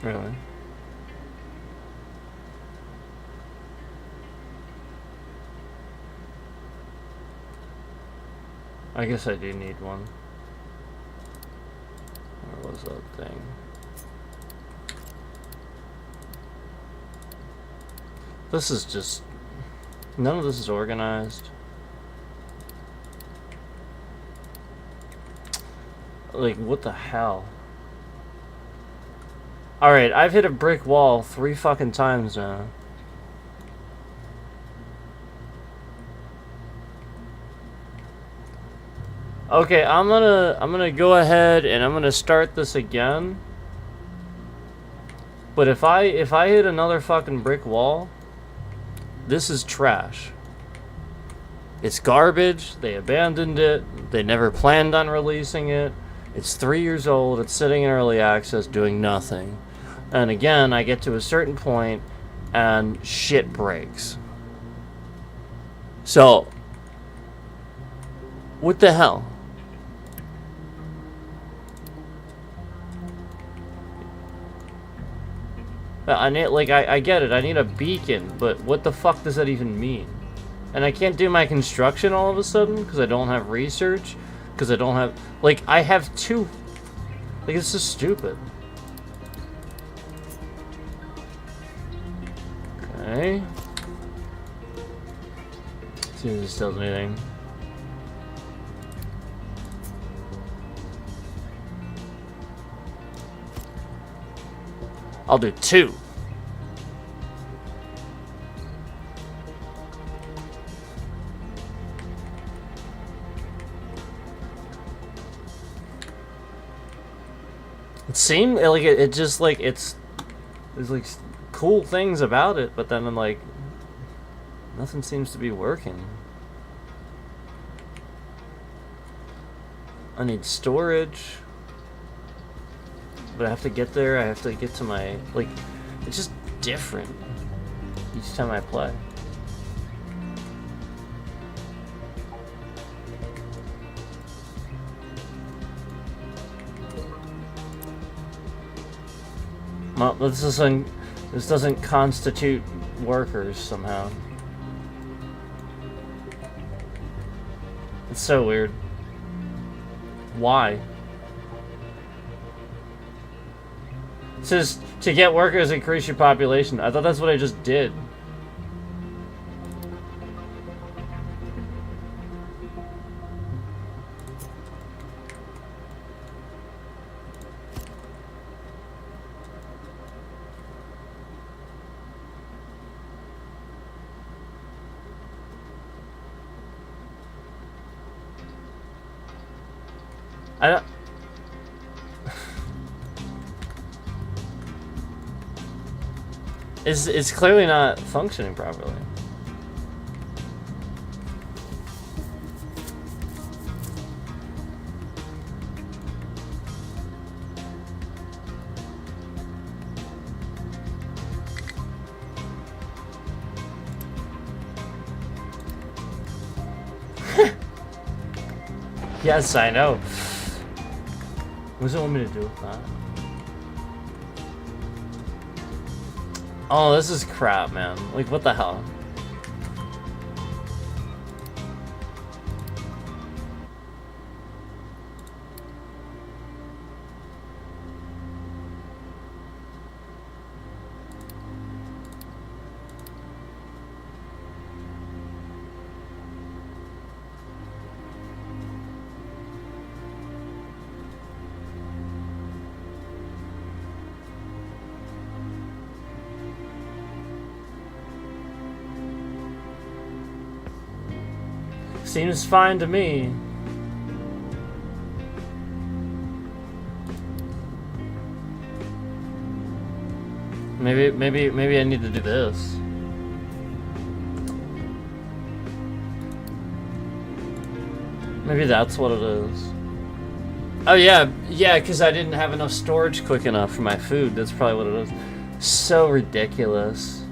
Really? I guess I do need one. Where was that thing? This is just... None of this is organized. Like, what the hell? Alright, I've hit a brick wall 3 fucking times now. Okay, I'm gonna go ahead and I'm gonna start this again. But if I hit another fucking brick wall, this is trash. It's garbage. They abandoned it. They never planned on releasing it. It's 3 years old. It's sitting in early access doing nothing. And again, I get to a certain point and shit breaks. So, what the hell? I need, like, I get it. I need a beacon, but what the fuck does that even mean? And I can't do my construction all of a sudden because I don't have research. Because I don't have, like, I have 2. Like, this is stupid. Okay. See if this does anything. I'll do 2. It seemed like it just like there's like cool things about it, but then I'm like nothing seems to be working. I need storage. But I have to get there, I have to get to my, like, it's just different each time I play. Well, this doesn't constitute workers somehow. It's so weird. Why? It says to get workers, increase your population. I thought that's what I just did. I don't... It's clearly not functioning properly. Yes, I know. What does it want me to do with that? Oh, this is crap, man. Like, what the hell? Seems fine to me. Maybe I need to do this. Maybe that's what it is. Oh yeah, because I didn't have enough storage quick enough for my food. That's probably what it is. So ridiculous.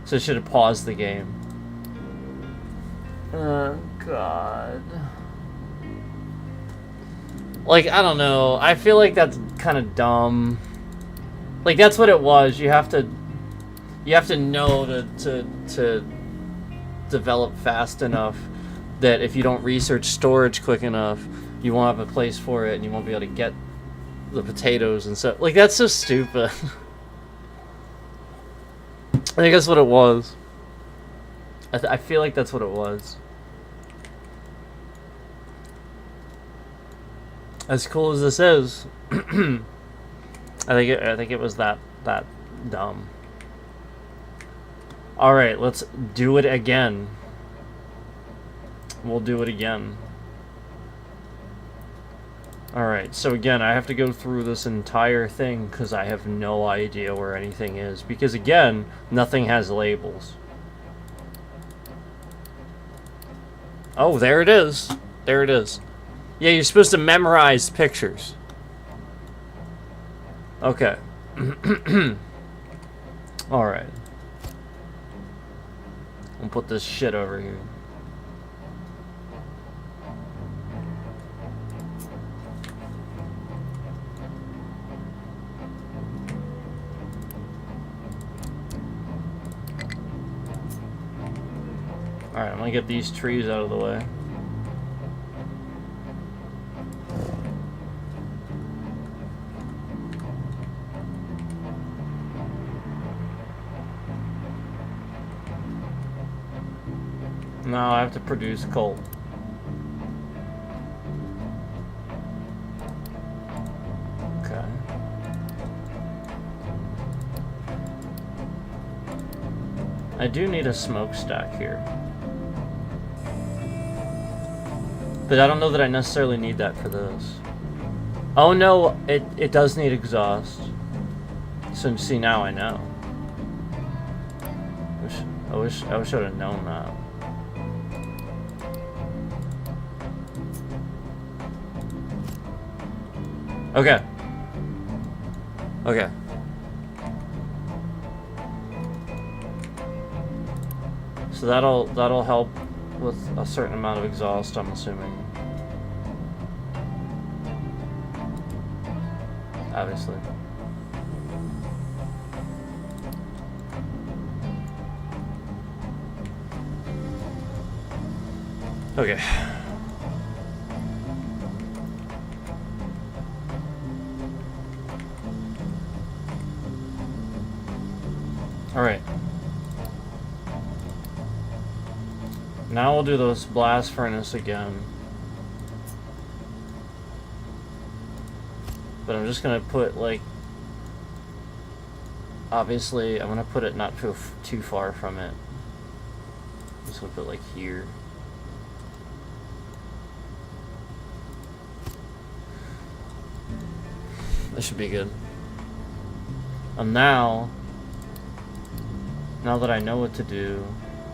So I should have paused the game. Oh, God. Like, I don't know. I feel like that's kind of dumb. Like, that's what it was. You have to know to develop fast enough that if you don't research storage quick enough, you won't have a place for it, and you won't be able to get the potatoes and stuff. Like, that's so stupid. I think that's what it was. I feel like that's what it was. As cool as this is, I think it was that dumb. All right, let's do it again. We'll do it again. All right, so again, I have to go through this entire thing because I have no idea where anything is. Because again, nothing has labels. Oh, there it is. There it is. Yeah, you're supposed to memorize pictures. Okay. Alright. I'll put this shit over here. Alright, I'm gonna get these trees out of the way. Now I have to produce coal. Okay. I do need a smokestack here. But I don't know that I necessarily need that for this. Oh no, it does need exhaust. So see, now I know. I wish I would have known that. Okay. Okay. So that'll help with a certain amount of exhaust, I'm assuming. Obviously. Okay. Alright. Now we'll do this blast furnace again. But I'm just gonna put, like... Obviously, I'm gonna put it not too far from it. I'm just gonna put, like, here. That should be good. And now that I know what to do...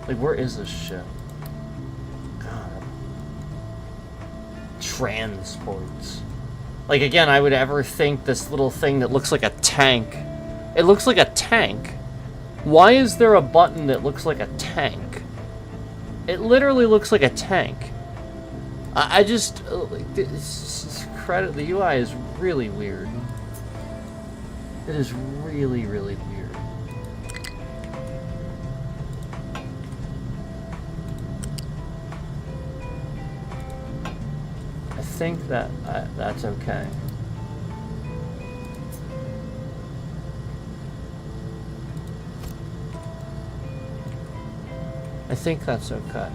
Like, where is this shit? God. Transports. Like, again, I would ever think this little thing that looks like a tank. It looks like a tank. Why is there a button that looks like a tank? It literally looks like a tank. I just... credit, the UI is really weird. It is really, really weird. I think that that's okay. I think that's okay.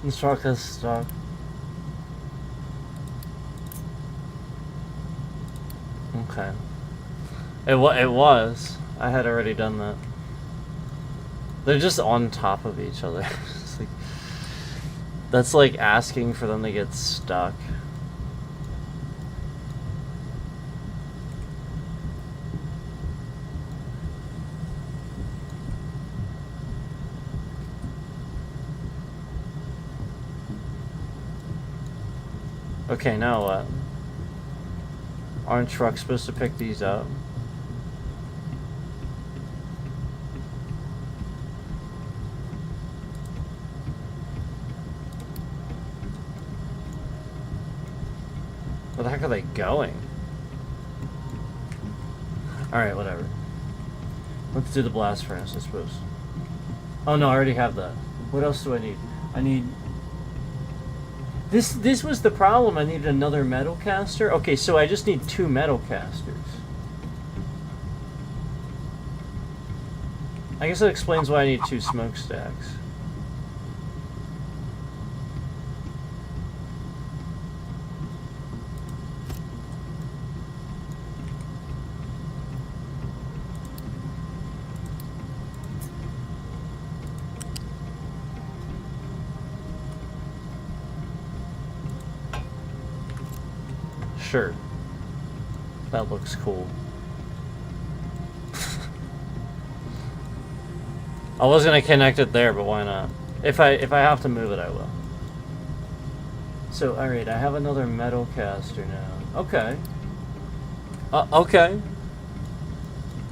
This truck is stuck. Okay. It was. I had already done that. They're just on top of each other. It's like, that's like asking for them to get stuck. Okay, now what? Aren't trucks supposed to pick these up? heck are they going? Alright, whatever. Let's do the blast furnace, I suppose. Oh no, I already have that. What else do I need? I need... This was the problem. I needed another metal caster. Okay, so I just need 2 metal casters. I guess that explains why I need 2 smokestacks. Sure. That looks cool. I was gonna connect it there, but why not? If I have to move it, I will. So, alright, I have another metal caster now. Okay. Okay.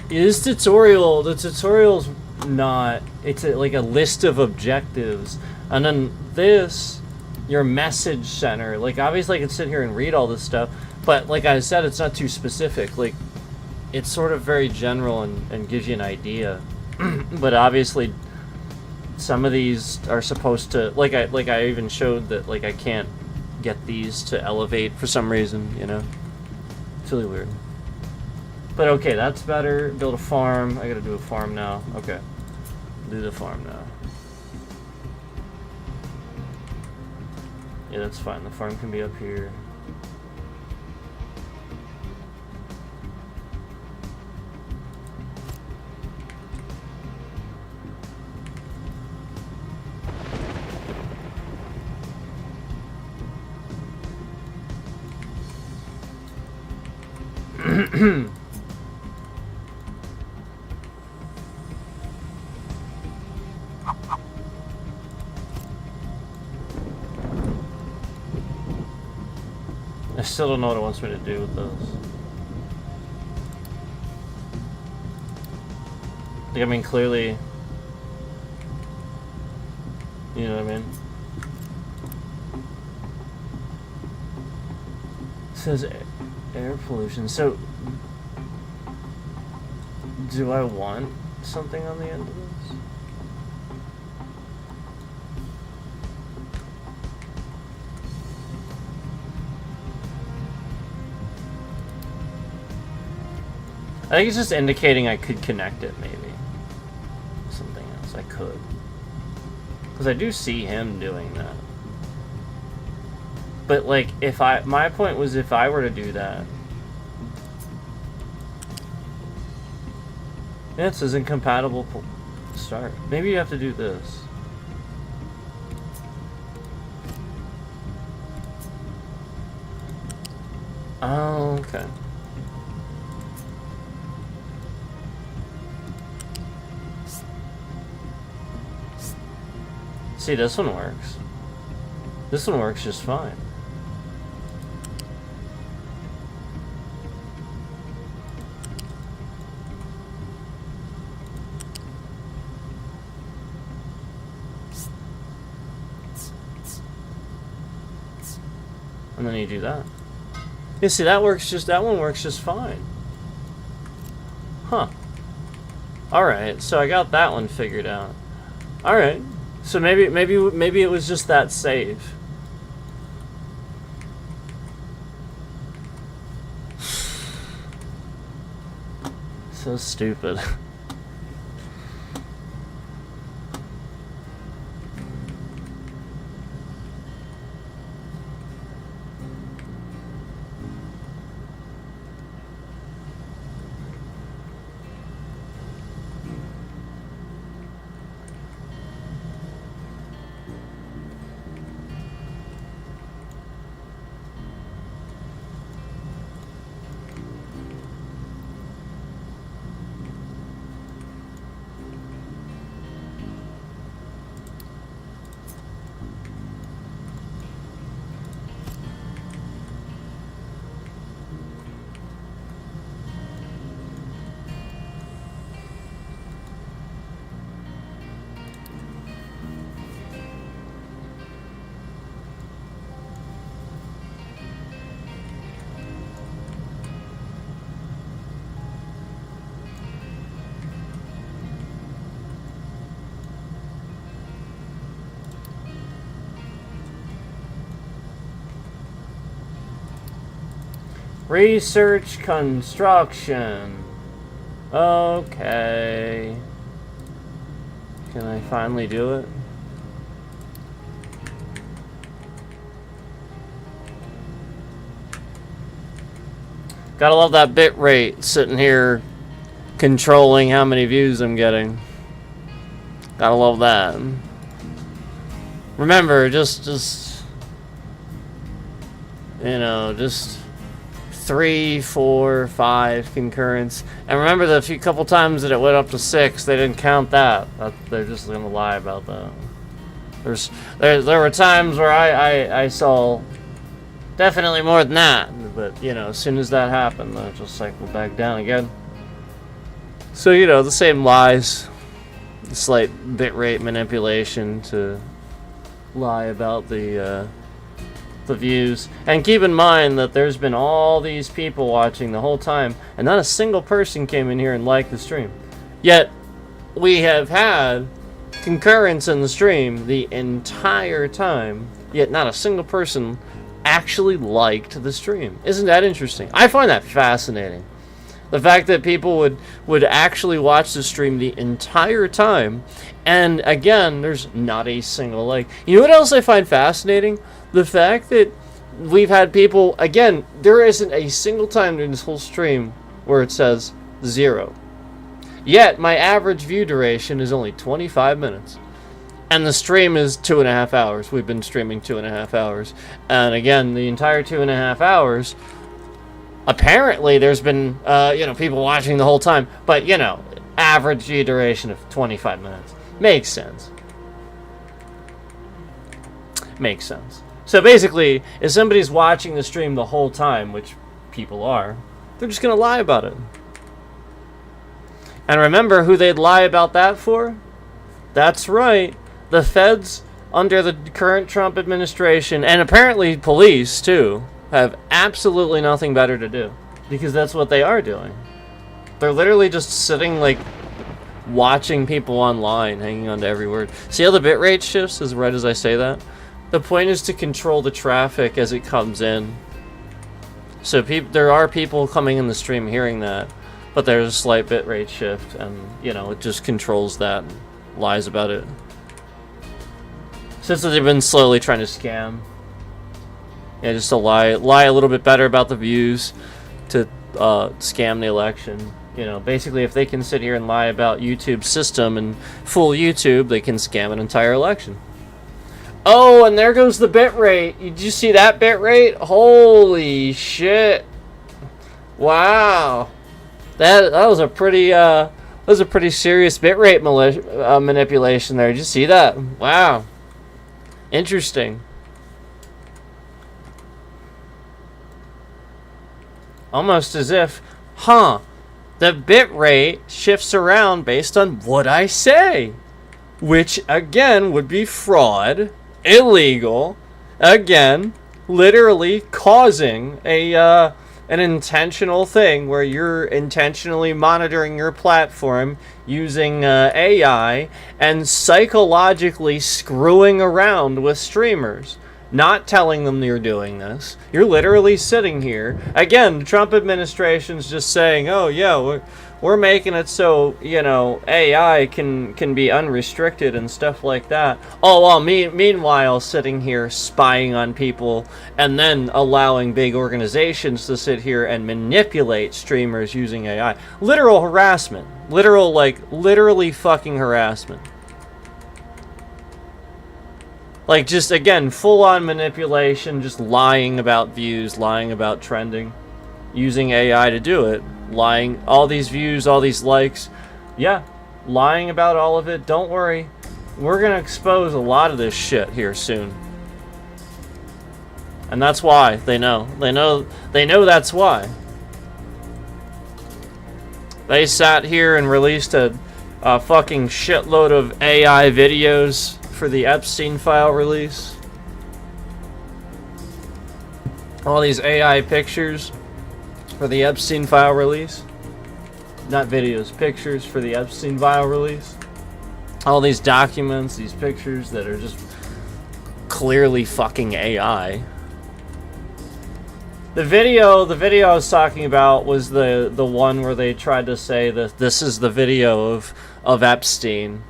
This tutorial, the tutorial's not, it's like a list of objectives. And then this, your message center, like obviously I can sit here and read all this stuff, but like I said, it's not too specific. Like, it's sort of very general and gives you an idea. But obviously, some of these are supposed to, like I even showed that like I can't get these to elevate for some reason, you know? It's really weird. But okay, that's better. Build a farm. I gotta do a farm now. Okay. Do the farm now. Yeah, that's fine. The farm can be up here. I still don't know what it wants me to do with those. Like, I mean, clearly, you know what I mean? It says air pollution. So, do I want something on the end of this? I think it's just indicating I could connect it, maybe. Something else, I could. Because I do see him doing that. But, like, my point was if I were to do that. Yeah, it says incompatible start. Maybe you have to do this. Oh, okay. See, this one works. This one works just fine. And then you do that. Yeah, see, that one works just fine. Huh. Alright, so I got that one figured out. Alright. So maybe it was just that save. So stupid. Research construction. Okay. Can I finally do it? Gotta love that bit rate sitting here controlling how many views I'm getting. Gotta love that. Remember, just you know, just 3, 4, 5 concurrents. And remember the couple times that it went up to 6, they didn't count that. They're just gonna lie about that. There were times where I saw definitely more than that, but you know, as soon as that happened, I just cycled back down again. So you know, the same lies, slight bitrate manipulation to lie about the views. And keep in mind that there's been all these people watching the whole time, and not a single person came in here and liked the stream. Yet we have had concurrence in the stream the entire time, yet not a single person actually liked the stream. Isn't that interesting? I find that fascinating. The fact that people would actually watch the stream the entire time, and again, there's not a single like. You know what else I find fascinating? The fact that we've had people, again, there isn't a single time during this whole stream where it says 0. Yet, my average view duration is only 25 minutes. And the stream is 2.5 hours. We've been streaming 2.5 hours. And again, the entire 2.5 hours, apparently there's been, you know, people watching the whole time. But, you know, average view duration of 25 minutes. Makes sense. Makes sense. So basically, if somebody's watching the stream the whole time, which people are, they're just going to lie about it. And remember who they'd lie about that for? That's right. The feds under the current Trump administration, and apparently police too, have absolutely nothing better to do. Because that's what they are doing. They're literally just sitting, like, watching people online, hanging on to every word. See how the bitrate shifts as right as I say that? The point is to control the traffic as it comes in. So there are people coming in the stream hearing that, but there's a slight bitrate shift, and, you know, it just controls that and lies about it. Since they've been slowly trying to scam. Yeah, just to lie a little bit better about the views to scam the election. You know, basically if they can sit here and lie about YouTube's system and fool YouTube, they can scam an entire election. Oh, and there goes the bitrate. Did you see that bitrate? Holy shit. Wow. That was a pretty serious bitrate manipulation there. Did you see that? Wow. Interesting. Almost as if, the bitrate shifts around based on what I say. Which, again, would be fraud, illegal, again, literally causing an intentional thing where you're intentionally monitoring your platform using AI and psychologically screwing around with streamers. Not telling them you're doing this. You're literally sitting here. Again, the Trump administration's just saying, oh yeah, we're making it so, you know, AI can be unrestricted and stuff like that. Oh, well, meanwhile, sitting here spying on people and then allowing big organizations to sit here and manipulate streamers using AI. Literal harassment. Literally fucking harassment. Like, just, again, full-on manipulation, just lying about views, lying about trending, using AI to do it, lying, all these views, all these likes, yeah, lying about all of it. Don't worry, we're gonna expose a lot of this shit here soon. And that's why, they know that's why. They sat here and released a fucking shitload of AI videos for the Epstein file release. All these AI pictures for the Epstein file release. Not videos, pictures for the Epstein file release. All these documents, these pictures that are just clearly fucking AI. The video I was talking about was the one where they tried to say that this is the video of Epstein,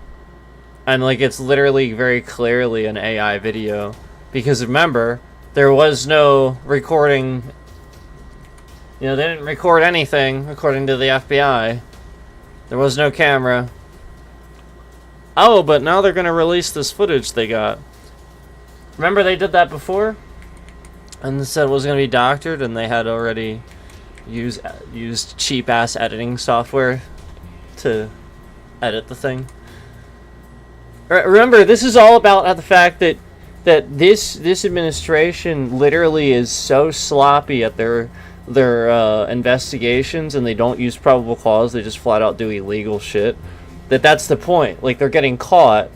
and like it's literally very clearly an AI video, because remember there was no recording. You know, they didn't record anything according to the FBI. There was no camera. Oh, but now they're gonna release this footage they got. Remember they did that before? And they said it was going to be doctored, and they had already used cheap-ass editing software to edit the thing. Remember, this is all about the fact that this administration literally is so sloppy at their investigations, and they don't use probable cause. They just flat out do illegal shit. That's the point. Like, they're getting caught,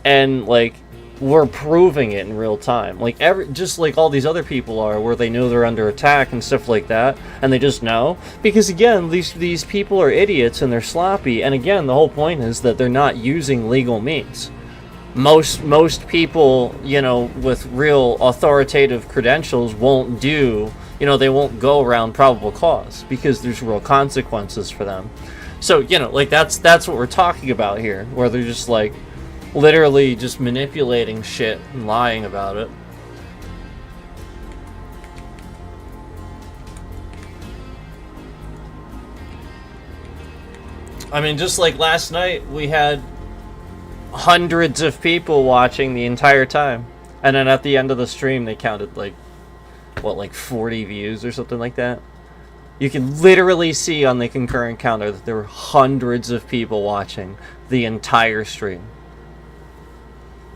and like, we're proving it in real time, like just like all these other people are, where they know they're under attack and stuff like that, and they just know, because again, these people are idiots and they're sloppy, and again, the whole point is that they're not using legal means. Most people, you know, with real authoritative credentials won't do, you know, they won't go around probable cause because there's real consequences for them. So, you know, like that's what we're talking about here, where they're just like literally just manipulating shit and lying about it. I mean, just like last night, we had hundreds of people watching the entire time. And then at the end of the stream, they counted like, what, like 40 views or something like that? You can literally see on the concurrent counter that there were hundreds of people watching the entire stream.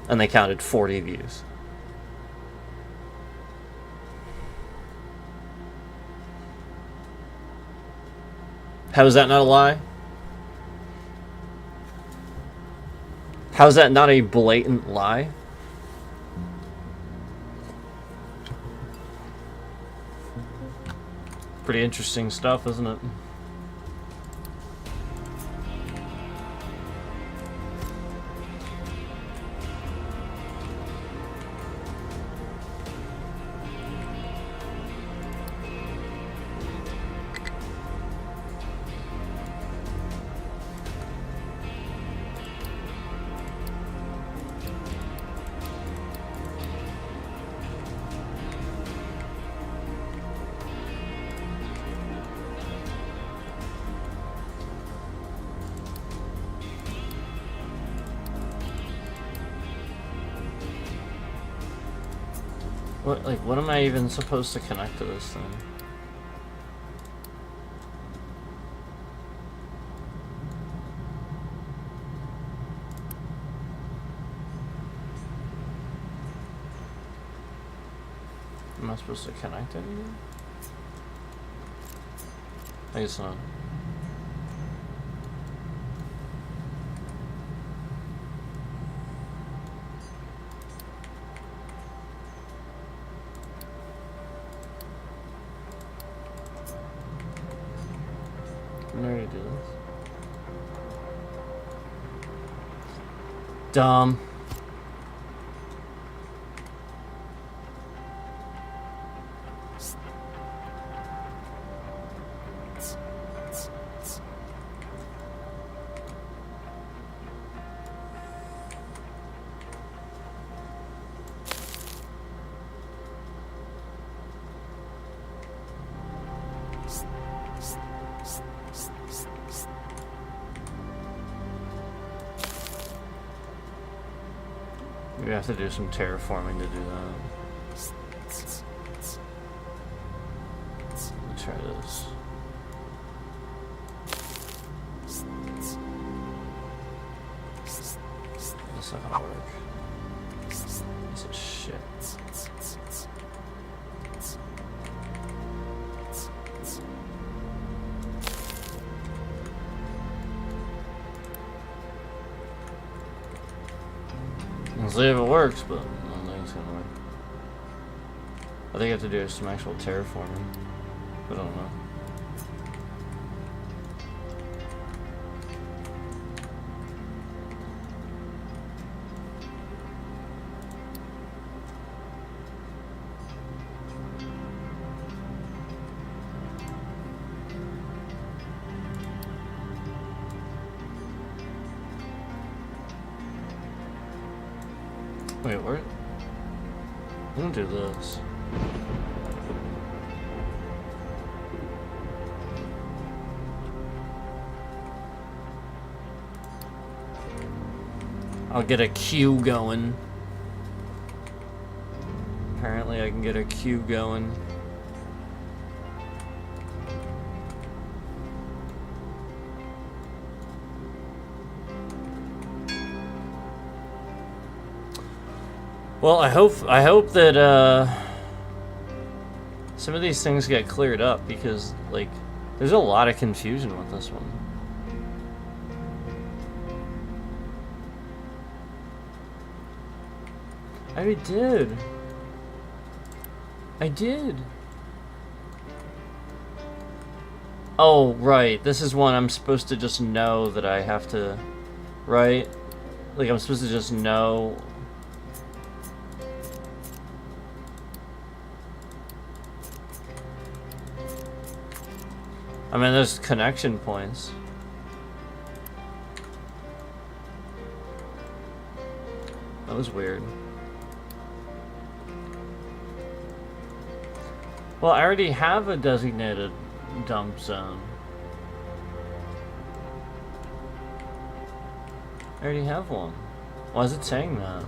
And they counted 40 views. How is that not a lie? How is that not a blatant lie? Pretty interesting stuff, isn't it? What am I even supposed to connect to this thing? Am I supposed to connect anything? I guess not. I'm ready to do this. Dumb. We have to do some terraforming to do that. Let's try this. That's not gonna work. Piece of shit. We'll see if it works, but I don't think it's gonna work. I think I have to do some actual terraforming, but I don't know. Wait, what? I'm gonna do this. I'll get a queue going. Apparently I can get a queue going. Well, I hope that some of these things get cleared up, because like there's a lot of confusion with this one. I already did. I did. Oh, right. This is one I'm supposed to just know that I have to, right? Like I'm supposed to just know. I mean, there's connection points. That was weird. Well, I already have a designated dump zone. I already have one. Why is it saying that?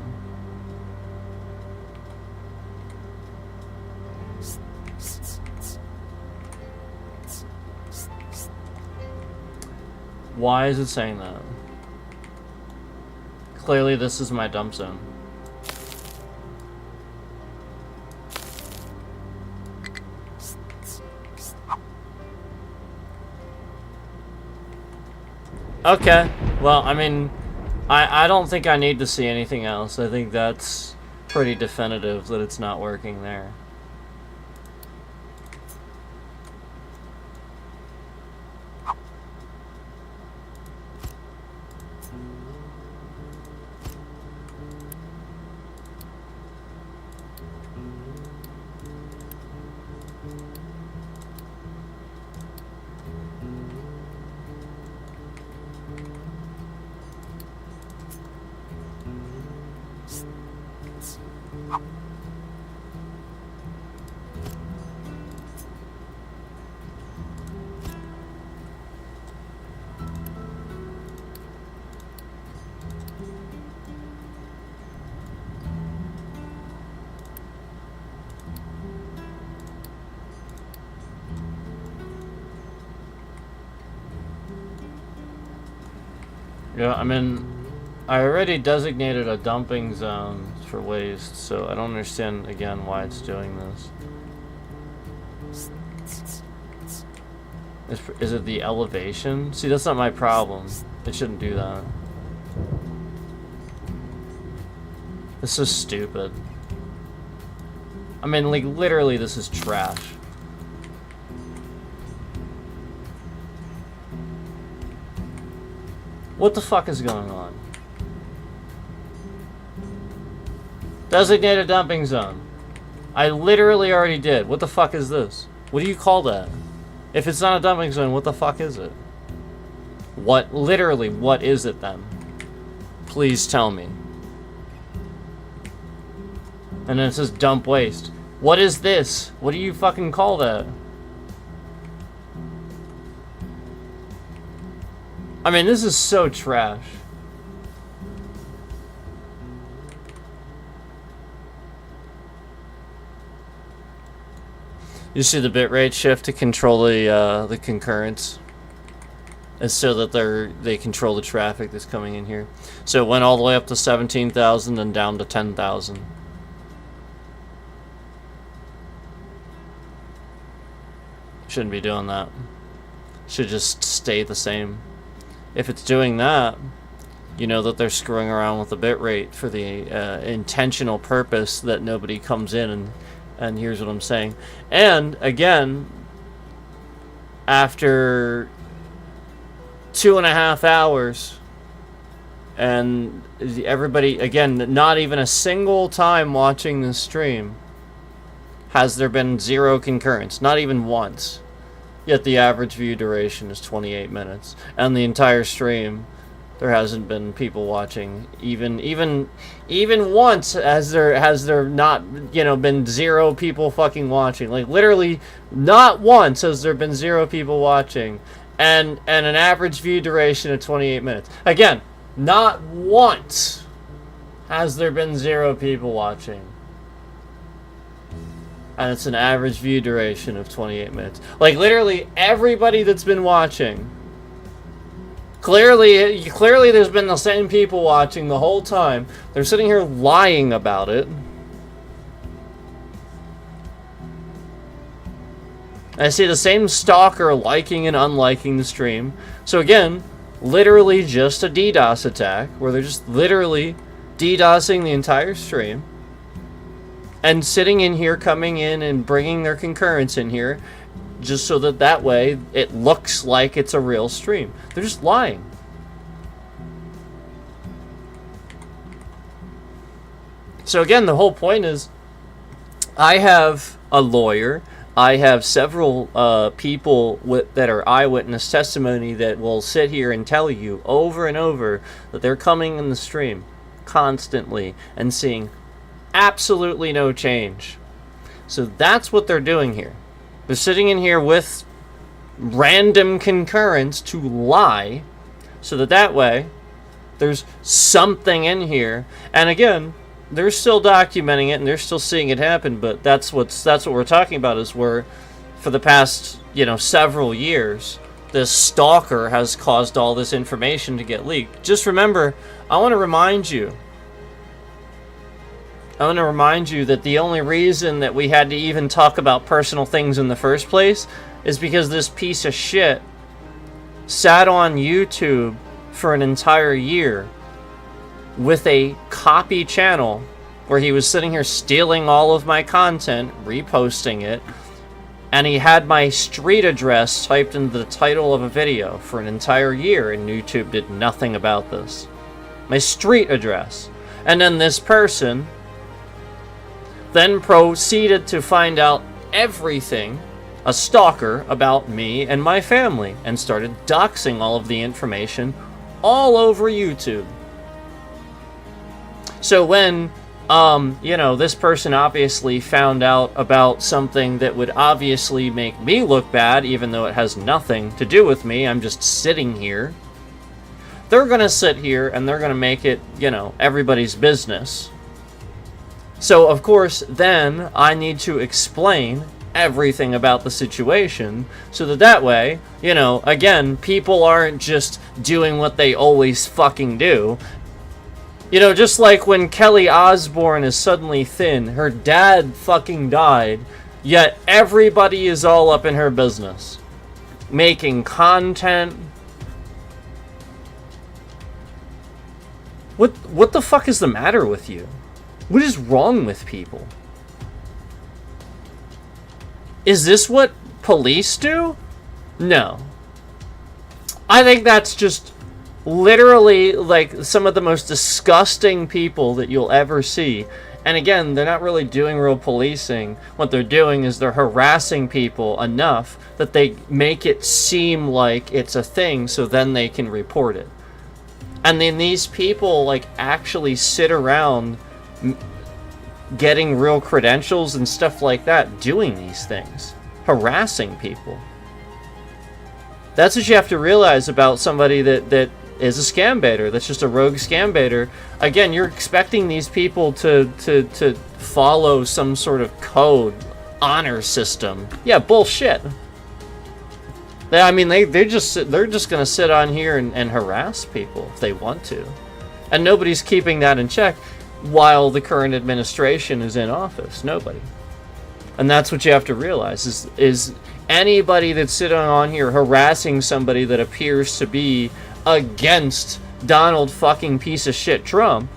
Why is it saying that? Clearly this is my dump zone. Okay, well, I mean, I don't think I need to see anything else. I think that's pretty definitive that it's not working there. Yeah, I mean, I already designated a dumping zone for waste, so I don't understand, again, why it's doing this. Is it the elevation? See, that's not my problem. It shouldn't do that. This is stupid. I mean, like, literally, this is trash. What the fuck is going on? Designated dumping zone. I literally already did. What the fuck is this? What do you call that? If it's not a dumping zone, what the fuck is it? What, literally, what is it then? Please tell me. And then it says dump waste. What is this? What do you fucking call that? I mean, this is so trash. You see the bitrate shift to control the concurrence, and so that they control the traffic that's coming in here. So it went all the way up to 17,000 and down to 10,000. Shouldn't be doing that. Should just stay the same. If it's doing that, you know that they're screwing around with the bitrate for the intentional purpose that nobody comes in and here's what I'm saying. And again, after 2.5 hours, and everybody, again, not even a single time watching this stream has there been zero concurrence, not even once. Yet the average view duration is 28 minutes, and the entire stream There hasn't been people watching even once. Has there not, you know, been zero people fucking watching? Like, literally not once has there been zero people watching, and an average view duration of 28 minutes. Again, not once has there been zero people watching, and it's an average view duration of 28 minutes. Like, literally everybody that's been watching, clearly there's been the same people watching the whole time. They're sitting here lying about it. I see the same stalker liking and unliking the stream. So again, literally just a DDoS attack, where they're just literally DDoSing the entire stream, and sitting in here, coming in and bringing their concurrence in here, just so that way it looks like it's a real stream. They're just lying. So again, the whole point is, I have a lawyer, I have several people that are eyewitness testimony that will sit here and tell you over and over that they're coming in the stream constantly and seeing absolutely no change. So that's what they're doing here. They're sitting in here with random concurrence to lie, so that way there's something in here. And again, they're still documenting it and they're still seeing it happen. But that's what we're talking about, is where for the past, you know, several years, this stalker has caused all this information to get leaked. Just remember, I want to remind you that the only reason that we had to even talk about personal things in the first place is because this piece of shit sat on YouTube for an entire year with a copy channel where he was sitting here stealing all of my content, reposting it, and he had my street address typed into the title of a video for an entire year, and YouTube did nothing about this. My street address. And then this person then proceeded to find out everything, a stalker, about me and my family, and started doxing all of the information all over YouTube. So when, you know, this person obviously found out about something that would obviously make me look bad, even though it has nothing to do with me, I'm just sitting here, they're gonna sit here and they're gonna make it, you know, everybody's business. So, of course, then I need to explain everything about the situation, so that way, you know, again, people aren't just doing what they always fucking do. You know, just like when Kelly Osbourne is suddenly thin, her dad fucking died, yet everybody is all up in her business, making content. What the fuck is the matter with you? What is wrong with people? Is this what police do? No. I think that's just literally like some of the most disgusting people that you'll ever see. And again, they're not really doing real policing. What they're doing is they're harassing people enough that they make it seem like it's a thing, so then they can report it. And then these people like actually sit around getting real credentials and stuff like that, doing these things, harassing people. That's what you have to realize about somebody that is a scam baiter, that's just a rogue scam baiter. Again, you're expecting these people to follow some sort of code, honor system. Yeah, bullshit. They're just gonna sit on here and harass people if they want to. And nobody's keeping that in check while the current administration is in office. Nobody. And that's what you have to realize, is anybody that's sitting on here harassing somebody that appears to be against Donald fucking piece of shit Trump,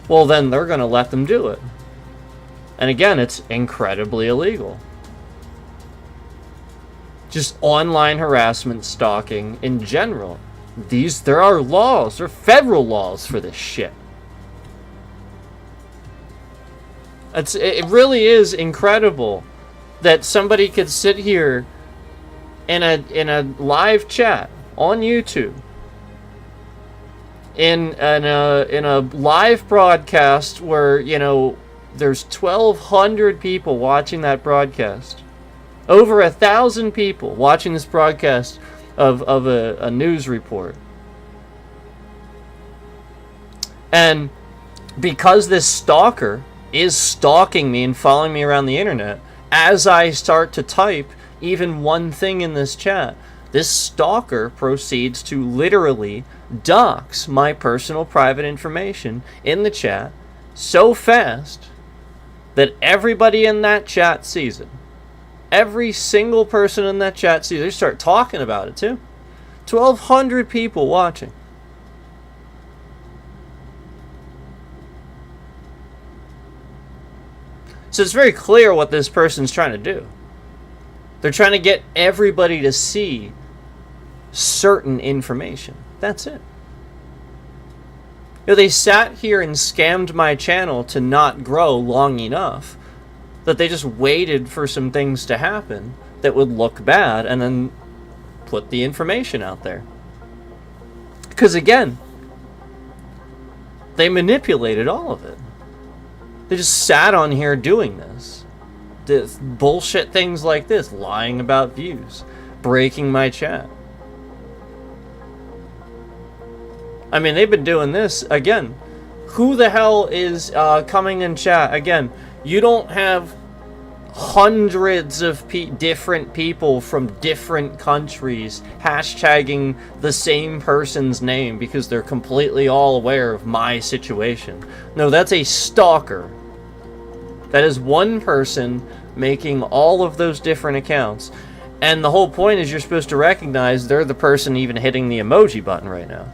well then they're gonna let them do it. And again, it's incredibly illegal. Just online harassment, stalking in general. There are laws, there are federal laws for this shit. It really is incredible that somebody could sit here in a live chat on YouTube in a live broadcast where, you know, there's 1,200 people watching that broadcast. Over 1,000 people watching this broadcast of a news report. And because this stalker is stalking me and following me around the internet, as I start to type even one thing in this chat, this stalker proceeds to literally dox my personal private information in the chat so fast that everybody in that chat sees it. Every single person in that chat sees it. They start talking about it too. 1,200 people watching. So it's very clear what this person's trying to do. They're trying to get everybody to see certain information. That's it. You know, they sat here and scammed my channel to not grow long enough that they just waited for some things to happen that would look bad and then put the information out there. Because again, they manipulated all of it. They just sat on here doing this bullshit things like this, lying about views, breaking my chat. I mean, they've been doing this again. Who the hell is coming in chat again? You don't have hundreds of different people from different countries hashtagging the same person's name because they're completely all aware of my situation. No, that's a stalker. That is one person making all of those different accounts. And the whole point is you're supposed to recognize they're the person even hitting the emoji button right now.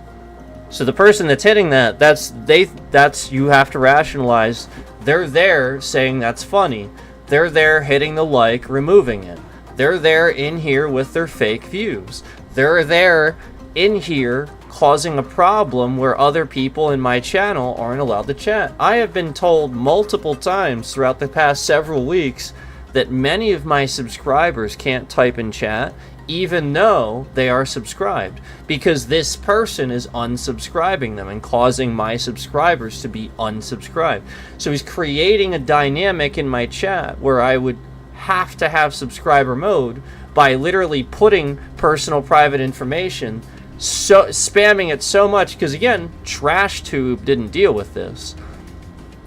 So the person that's hitting that, that's you have to rationalize. They're there saying that's funny. They're there hitting the like, removing it. They're there in here with their fake views. They're there in here causing a problem where other people in my channel aren't allowed to chat. I have been told multiple times throughout the past several weeks that many of my subscribers can't type in chat even though they are subscribed, because this person is unsubscribing them and causing my subscribers to be unsubscribed. So he's creating a dynamic in my chat where I would have to have subscriber mode by literally putting personal private information, so spamming it so much, because again, TrashTube didn't deal with this.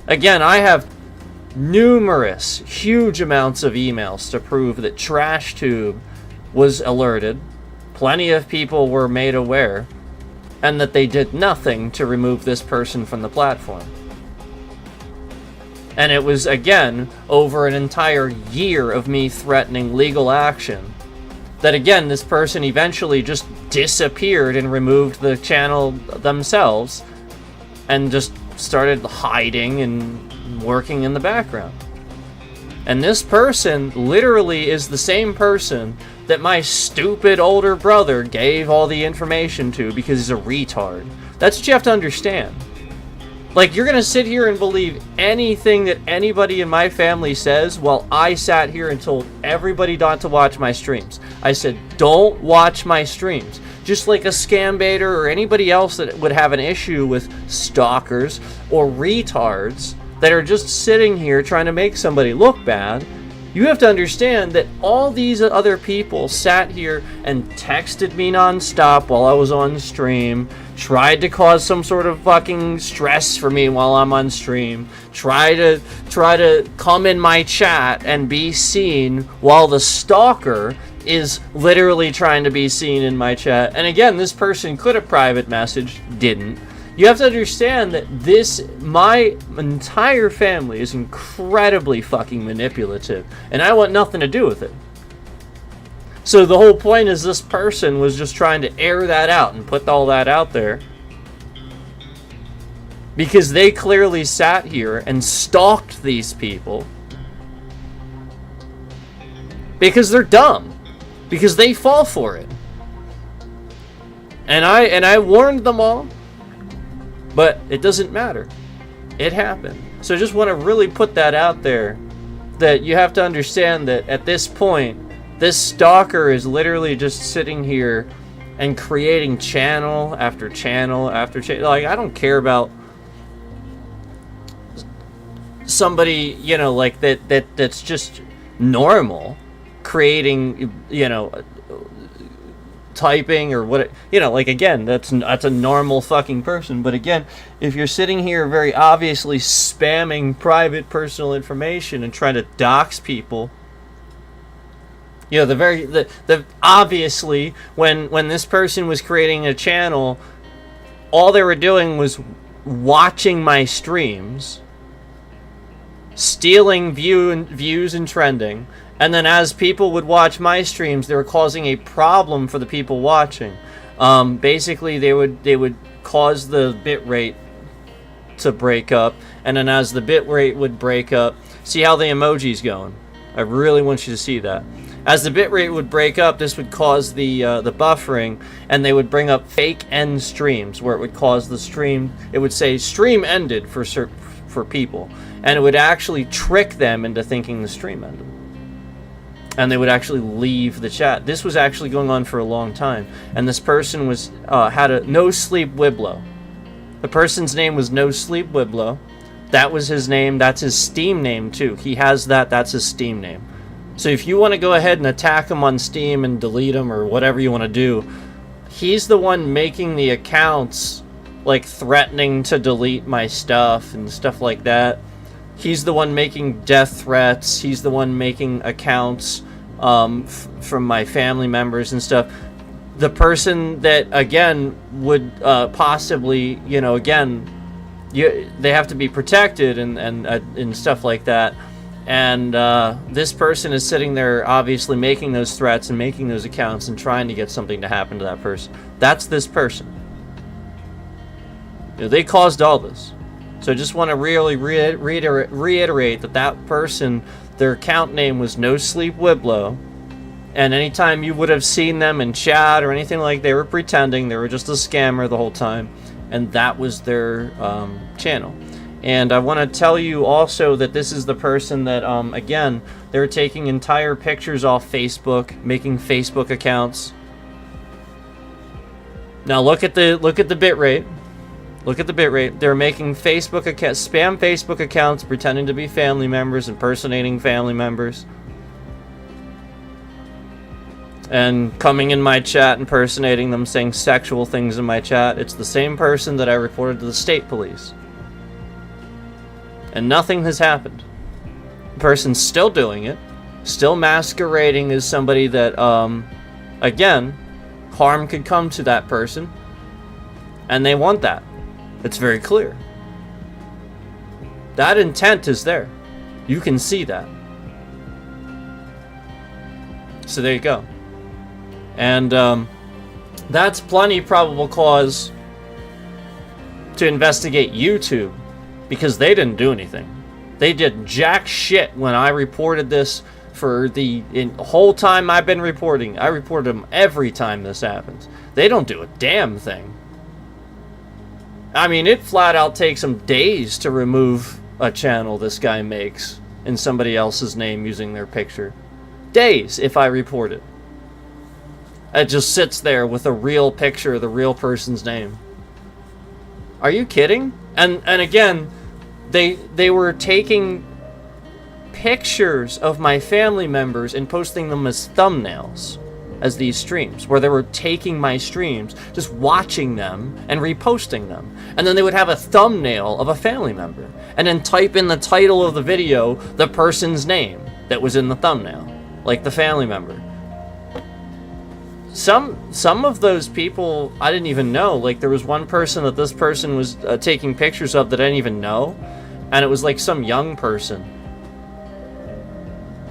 Again, I have numerous huge amounts of emails to prove that TrashTube was alerted, plenty of people were made aware, and that they did nothing to remove this person from the platform. And it was, again, over an entire year of me threatening legal action, that again, this person eventually just disappeared and removed the channel themselves, and just started hiding and working in the background. And this person literally is the same person that my stupid older brother gave all the information to because he's a retard. That's what you have to understand. Like, you're gonna sit here and believe anything that anybody in my family says while I sat here and told everybody not to watch my streams. I said, don't watch my streams. Just like a scam baiter or anybody else that would have an issue with stalkers or retards that are just sitting here trying to make somebody look bad, you have to understand that all these other people sat here and texted me nonstop while I was on stream, tried to cause some sort of fucking stress for me while I'm on stream, try to come in my chat and be seen while the stalker is literally trying to be seen in my chat. And again, this person could have private messaged, didn't. You have to understand that my entire family is incredibly fucking manipulative, and I want nothing to do with it. So the whole point is this person was just trying to air that out and put all that out there, because they clearly sat here and stalked these people because they're dumb, because they fall for it. And I warned them all. But it doesn't matter. It happened. So I just want to really put that out there, that you have to understand that at this point, this stalker is literally just sitting here and creating channel after channel after channel. Like, I don't care about somebody, you know, like that's just normal creating, you know, typing or what, you know, like, again, that's a normal fucking person. But again, if you're sitting here very obviously spamming private personal information and trying to dox people, you know, the obviously when this person was creating a channel, all they were doing was watching my streams, stealing views and trending, and then as people would watch my streams, they were causing a problem for the people watching. Basically, they would cause the bit rate to break up, and then as the bit rate would break up, see how the emoji's going? I really want you to see that. As the bit rate would break up, this would cause the buffering, and they would bring up fake end streams, where it would cause the stream, it would say stream ended for people, and it would actually trick them into thinking the stream ended. And they would actually leave the chat. This was actually going on for a long time, and this person was had a No Sleep Wiblo. The person's name was No Sleep Wiblo. That was his name. That's his Steam name too. He has that. That's his Steam name. So if you want to go ahead and attack him on Steam and delete him or whatever you want to do, he's the one making the accounts, like threatening to delete my stuff and stuff like that. He's the one making death threats. He's the one making accounts from my family members and stuff. The person that, again, would possibly, you know, again, they have to be protected and stuff like that. And this person is sitting there obviously making those threats and making those accounts and trying to get something to happen to that person. That's this person. You know, they caused all this. So I just want to really reiterate that person, their account name was No Sleep Wiblo, and anytime you would have seen them in chat or anything, like, they were pretending, they were just a scammer the whole time, and that was their channel. And I want to tell you also that this is the person that, again, they're taking entire pictures off Facebook, making Facebook accounts. Now look at the bitrate. Look at the bitrate. They're making Facebook accounts, spam Facebook accounts, pretending to be family members, impersonating family members, and coming in my chat, impersonating them, saying sexual things in my chat. It's the same person that I reported to the state police. And nothing has happened. The person's still doing it, still masquerading as somebody that, again, harm could come to that person, and they want that. It's very clear. That intent is there. You can see that. So there you go. And that's plenty probable cause to investigate YouTube, because they didn't do anything. They did jack shit when I reported this for the whole time I've been reporting. I reported them every time this happens. They don't do a damn thing. I mean, it flat out takes them days to remove a channel this guy makes in somebody else's name using their picture. Days if I report it. It just sits there with a real picture of the real person's name. Are you kidding? And again, they were taking pictures of my family members and posting them as thumbnails as these streams, where they were taking my streams, just watching them and reposting them, and then they would have a thumbnail of a family member and then type in the title of the video the person's name that was in the thumbnail, like the family member. Some of those people I didn't even know. Like, there was one person that this person was taking pictures of that I didn't even know, and it was like some young person.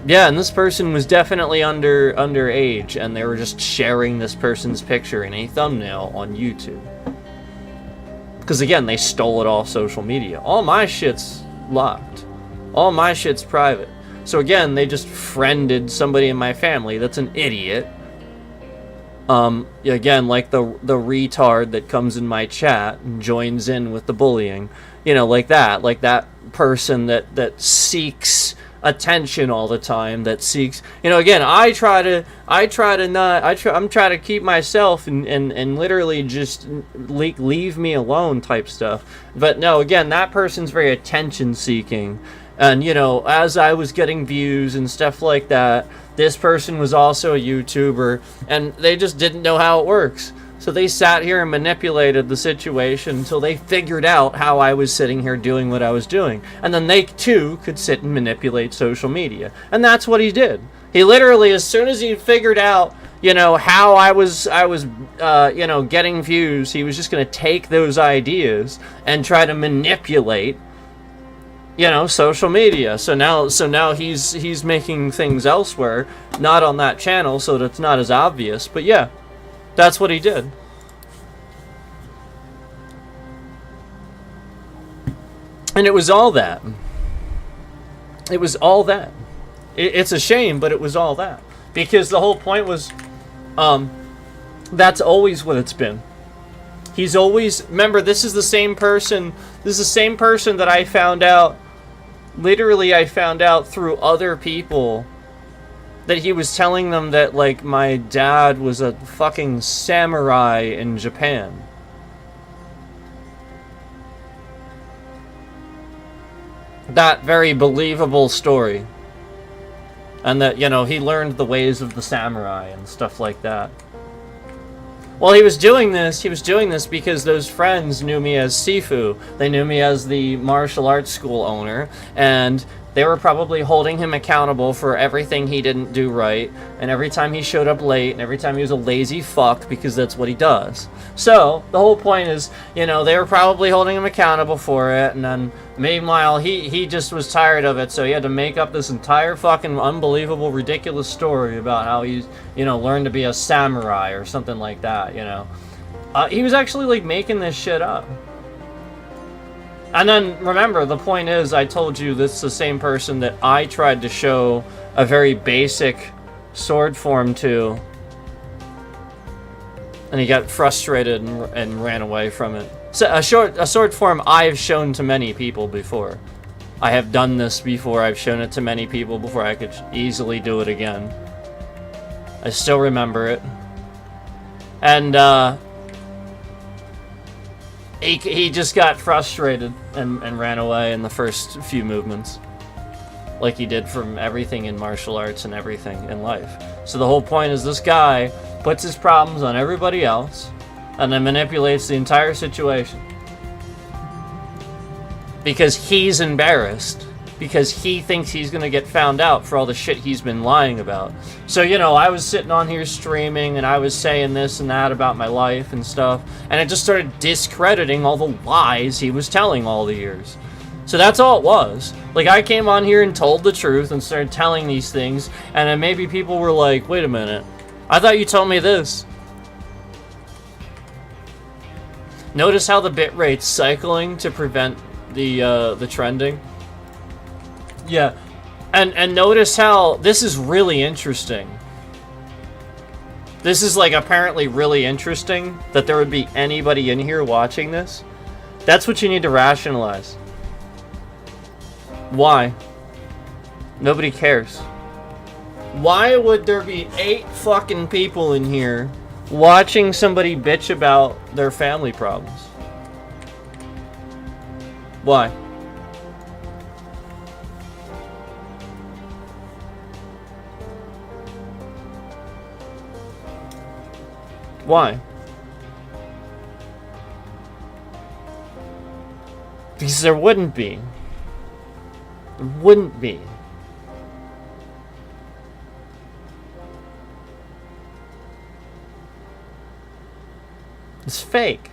Yeah, and this person was definitely underage, and they were just sharing this person's picture in a thumbnail on YouTube. Because again, they stole it off social media. All my shit's locked. All my shit's private. So again, they just friended somebody in my family that's an idiot. Again, like the retard that comes in my chat and joins in with the bullying. You know, like that person that seeks attention all the time, that seeks, you know, again, I'm trying to keep myself and literally just leave me alone type stuff. But no, again, that person's very attention seeking. And, you know, as I was getting views and stuff like that, this person was also a YouTuber, and they just didn't know how it works. So they sat here and manipulated the situation until they figured out how I was sitting here doing what I was doing. And then they, too, could sit and manipulate social media. And that's what he did. He literally, as soon as he figured out, you know, how I was you know, getting views, he was just going to take those ideas and try to manipulate, you know, social media. So now he's making things elsewhere, not on that channel, so that it's not as obvious. But yeah, that's what he did. And it was all that. It was all that. It's a shame, but it was all that. Because the whole point was, that's always what it's been. He's always, remember, this is the same person that I found out, literally I found out through other people, that he was telling them that, like, my dad was a fucking samurai in Japan. That very believable story. And that, you know, he learned the ways of the samurai and stuff like that. Well, he was doing this because those friends knew me as Sifu. They knew me as the martial arts school owner, and they were probably holding him accountable for everything he didn't do right, and every time he showed up late, and every time he was a lazy fuck, because that's what he does. So, the whole point is, you know, they were probably holding him accountable for it, and then, meanwhile, he just was tired of it, so he had to make up this entire fucking unbelievable, ridiculous story about how he's, you know, learned to be a samurai, or something like that, you know. He was actually, like, making this shit up. And then, remember, the point is, I told you this is the same person that I tried to show a very basic sword form to. And he got frustrated and ran away from it. So a sword form I've shown to many people before. I have done this before, I've shown it to many people before, I could easily do it again. I still remember it. And, He just got frustrated and ran away in the first few movements. Like he did from everything in martial arts and everything in life. So the whole point is this guy puts his problems on everybody else and then manipulates the entire situation. Because he's embarrassed. Because he thinks he's gonna get found out for all the shit he's been lying about. So, you know, I was sitting on here streaming and I was saying this and that about my life and stuff, and it just started discrediting all the lies he was telling all the years. So that's all it was. Like, I came on here and told the truth and started telling these things, and then maybe people were like, wait a minute, I thought you told me this. Notice how the bitrate's cycling to prevent the trending? Yeah, and notice how this is really interesting. This is, like, apparently really interesting that there would be anybody in here watching this. That's what you need to rationalize. Why? Nobody cares. Why would there be 8 fucking people in here watching somebody bitch about their family problems? Why? Why? Because there wouldn't be. There wouldn't be. It's fake.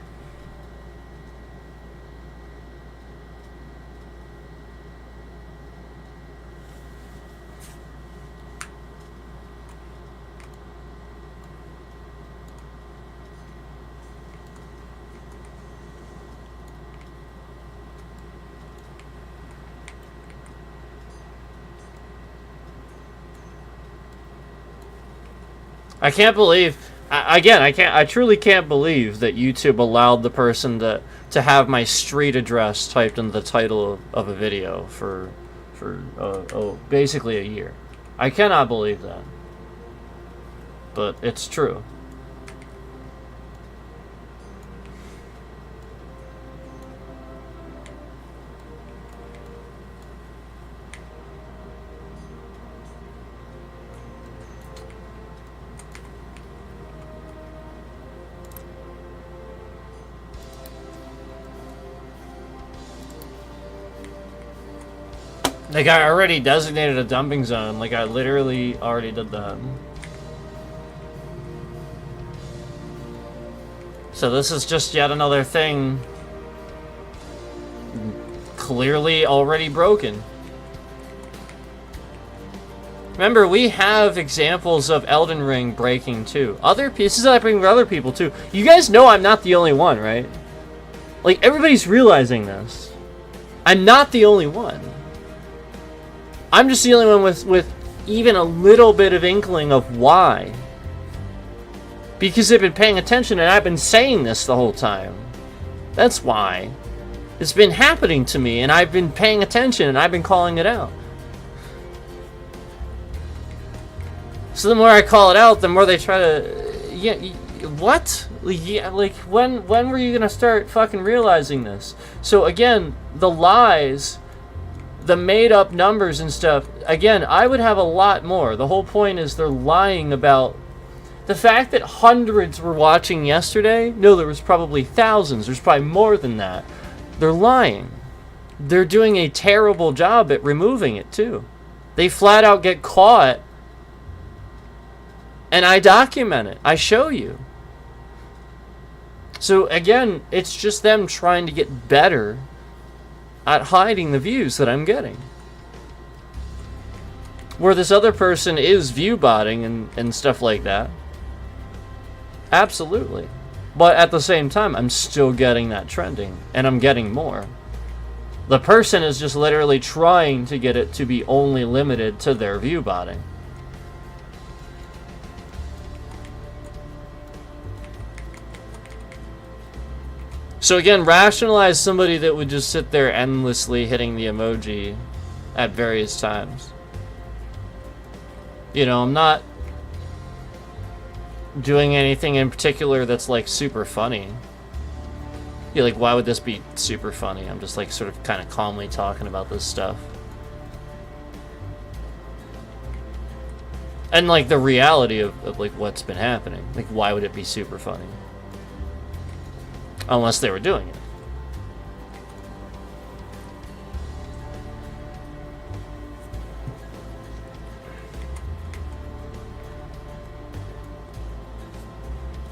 I can't believe, again, I truly can't believe that YouTube allowed the person to have my street address typed in the title of a video for for basically a year. I cannot believe that, but it's true. Like, I already designated a dumping zone. Like, I literally already did that. So this is just yet another thing clearly already broken. Remember, we have examples of Elden Ring breaking too. Other pieces that I bring for other people too. You guys know I'm not the only one, right? Like, everybody's realizing this. I'm not the only one. I'm just the only one with even a little bit of inkling of why. Because they've been paying attention and I've been saying this the whole time. That's why. It's been happening to me and I've been paying attention and I've been calling it out. So the more I call it out, the more they try to... Yeah, what? Yeah, like, when were you gonna start fucking realizing this? So again, the lies... The made-up numbers and stuff, again, I would have a lot more. The whole point is they're lying about... The fact that hundreds were watching yesterday, no, there was probably thousands. There's probably more than that. They're lying. They're doing a terrible job at removing it, too. They flat out get caught, and I document it. I show you. So, again, it's just them trying to get better at hiding the views that I'm getting. Where this other person is view botting and stuff like that. Absolutely. But at the same time, I'm still getting that trending. And I'm getting more. The person is just literally trying to get it to be only limited to their view botting. So again, rationalize somebody that would just sit there endlessly hitting the emoji at various times. You know, I'm not doing anything in particular that's like super funny. Yeah, like, why would this be super funny? I'm just like sort of kind of calmly talking about this stuff. And like the reality of like what's been happening. Like, why would it be super funny? Unless they were doing it.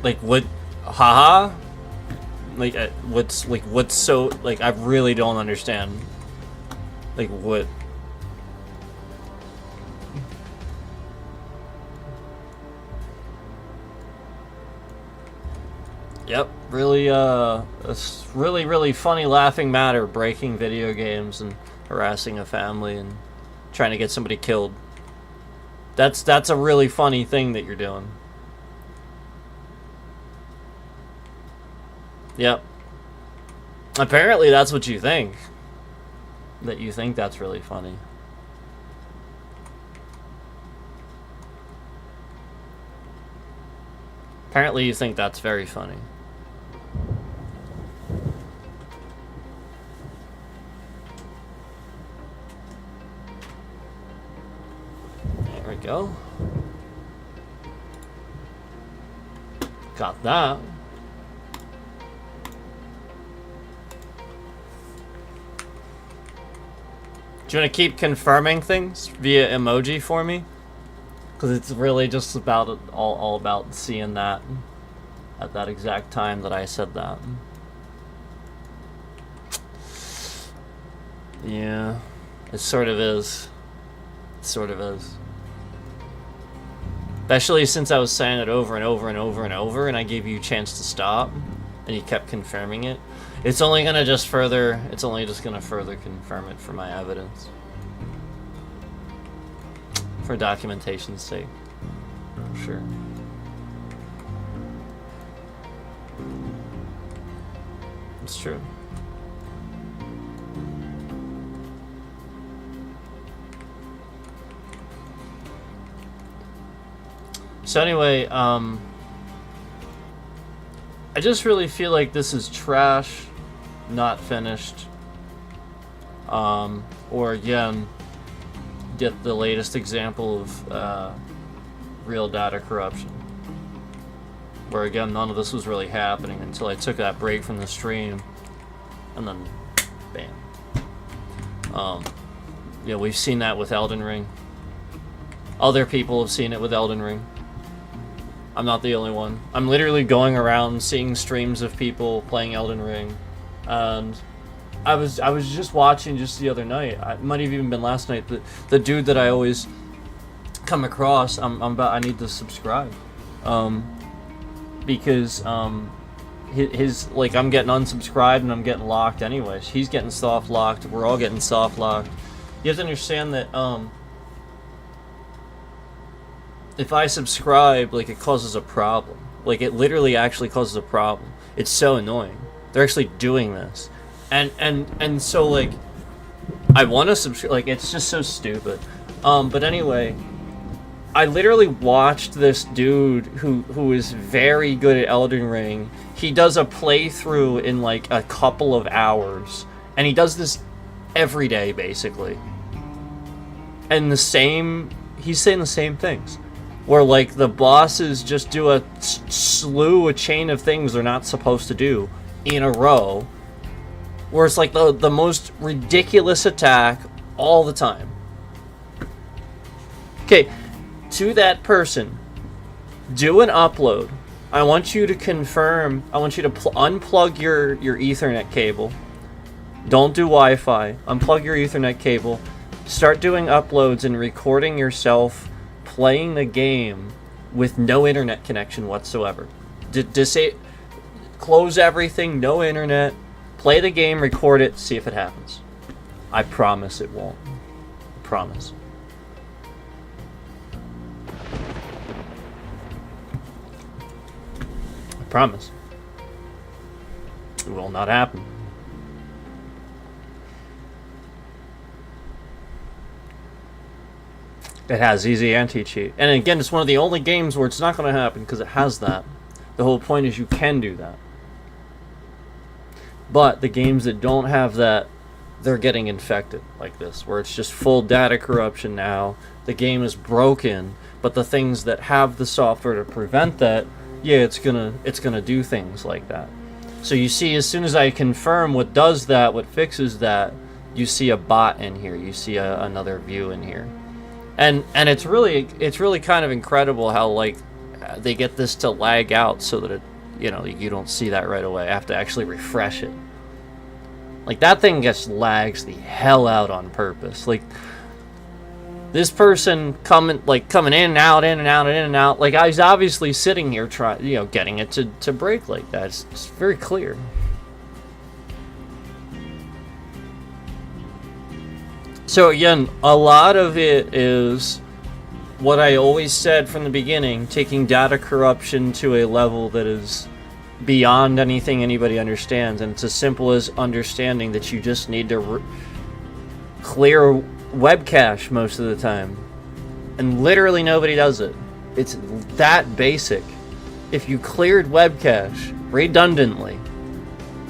Like, what? Haha? Like, what's so... Like, I really don't understand. Like, what... Yep, really, a really funny laughing matter, breaking video games and harassing a family and trying to get somebody killed. That's a really funny thing that you're doing. Yep. Apparently that's what you think. That you think that's really funny. Apparently you think that's very funny. There we go. Got that. Do you want to keep confirming things via emoji for me? Because it's really just about all about seeing that at that exact time that I said that. Yeah, it sort of is. It sort of is. Especially since I was saying it over and over and over and over, and I gave you a chance to stop, and you kept confirming it. It's only gonna just further. It's only just gonna further confirm it for my evidence. For documentation's sake. Sure. It's true. So anyway, I just really feel like this is trash, not finished. Or again, get the latest example of real data corruption. Where again, none of this was really happening until I took that break from the stream, and then, bam. Yeah, we've seen that with Elden Ring. Other people have seen it with Elden Ring. I'm not the only one. I'm literally going around seeing streams of people playing Elden Ring, and I was just watching just the other night. It might have even been last night. The dude that I always come across, I need to subscribe, because his like I'm getting unsubscribed and I'm getting locked anyways. He's getting soft locked. We're all getting soft locked. You have to understand that if I subscribe, like, it causes a problem. Like, it literally actually causes a problem. It's so annoying. They're actually doing this. And so, like, I want to subscribe. Like, it's just so stupid. But anyway, I literally watched this dude who is very good at Elden Ring. He does a playthrough in, like, a couple of hours. And he does this every day, basically. And he's saying the same things. Where, like, the bosses just do a chain of things they're not supposed to do in a row. Where it's, like, the most ridiculous attack all the time. Okay, to that person, do an upload. I want you to confirm, I want you to unplug your Ethernet cable. Don't do Wi-Fi. Unplug your Ethernet cable. Start doing uploads and recording yourself playing the game with no internet connection whatsoever. Close everything, no internet, play the game, record it, see if it happens. I promise it won't. I promise. I promise. It will not happen. It has easy anti-cheat. And again, it's one of the only games where it's not going to happen because it has that. The whole point is you can do that. But the games that don't have that, they're getting infected like this, where it's just full data corruption now. The game is broken, but the things that have the software to prevent that, yeah, it's gonna do things like that. So you see, as soon as I confirm what does that, what fixes that, you see a bot in here. You see another view in here. And it's really kind of incredible how, like, they get this to lag out so that it, you know, you don't see that right away. I have to actually refresh it. Like, that thing just lags the hell out on purpose. Like, this person coming in and out, in and out, in and out. Like, I was obviously sitting here trying, you know, getting it to break like that. It's very clear. So again, a lot of it is what I always said from the beginning, taking data corruption to a level that is beyond anything anybody understands. And it's as simple as understanding that you just need to clear web cache most of the time. And literally nobody does it. It's that basic. If you cleared web cache redundantly,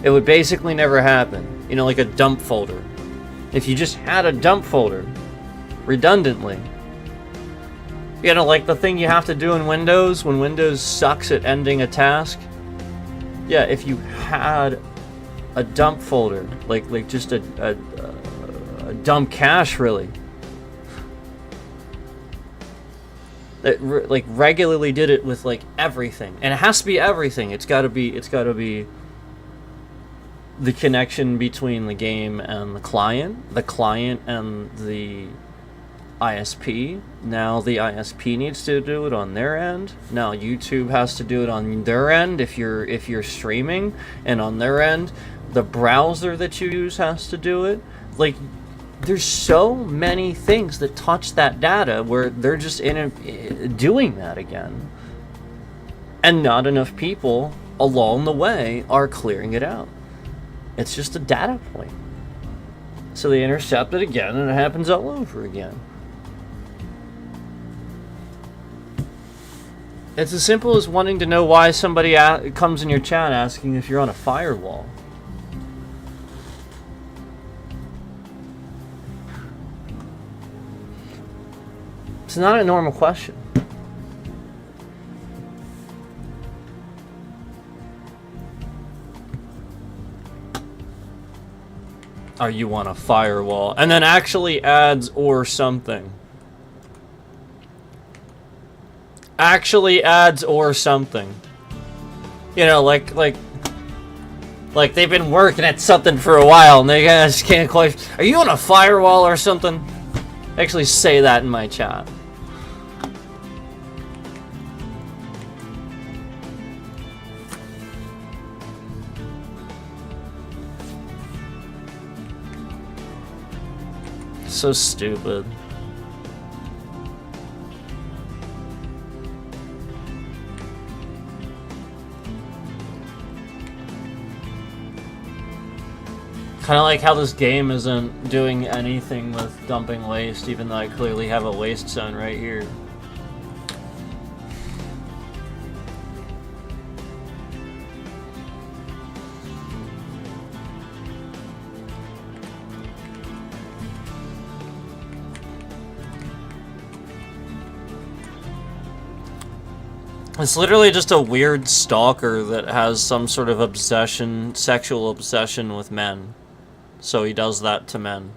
it would basically never happen. You know, like a dump folder. If you just had a dump folder redundantly, you know, like the thing you have to do in Windows when Windows sucks at ending a task. Yeah, if you had a dump folder, like just a dump cache, really, that like regularly did it with like everything, and it has to be everything. It's got to be the connection between the game and the client and the ISP. Now the ISP needs to do it on their end. Now YouTube has to do it on their end if you're streaming, and on their end, the browser that you use has to do it. Like, there's so many things that touch that data where they're just doing that again, and not enough people along the way are clearing it out. It's just a data point. So they intercept it again, and it happens all over again. It's as simple as wanting to know why somebody comes in your chat asking if you're on a firewall. It's not a normal question. Are you on a firewall? And then actually adds or something. Actually adds or something. You know, like they've been working at something for a while and they just can't quite. Are you on a firewall or something? Actually say that in my chat. So stupid. Kind of like how this game isn't doing anything with dumping waste, even though I clearly have a waste zone right here. It's literally just a weird stalker that has some sort of obsession, sexual obsession with men. So he does that to men.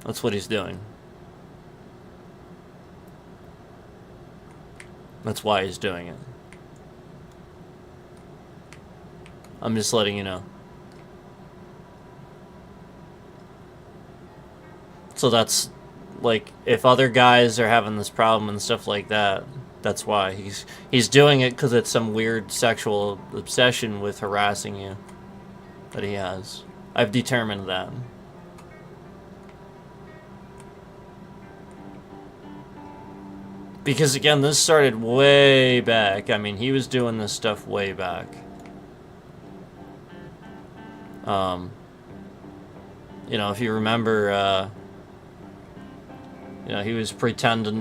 That's what he's doing. That's why he's doing it. I'm just letting you know. So that's... like, if other guys are having this problem and stuff like that, that's why. He's doing it because it's some weird sexual obsession with harassing you that he has. I've determined that. Because, again, this started way back. I mean, he was doing this stuff way back. You know, if you remember, you know, he was pretending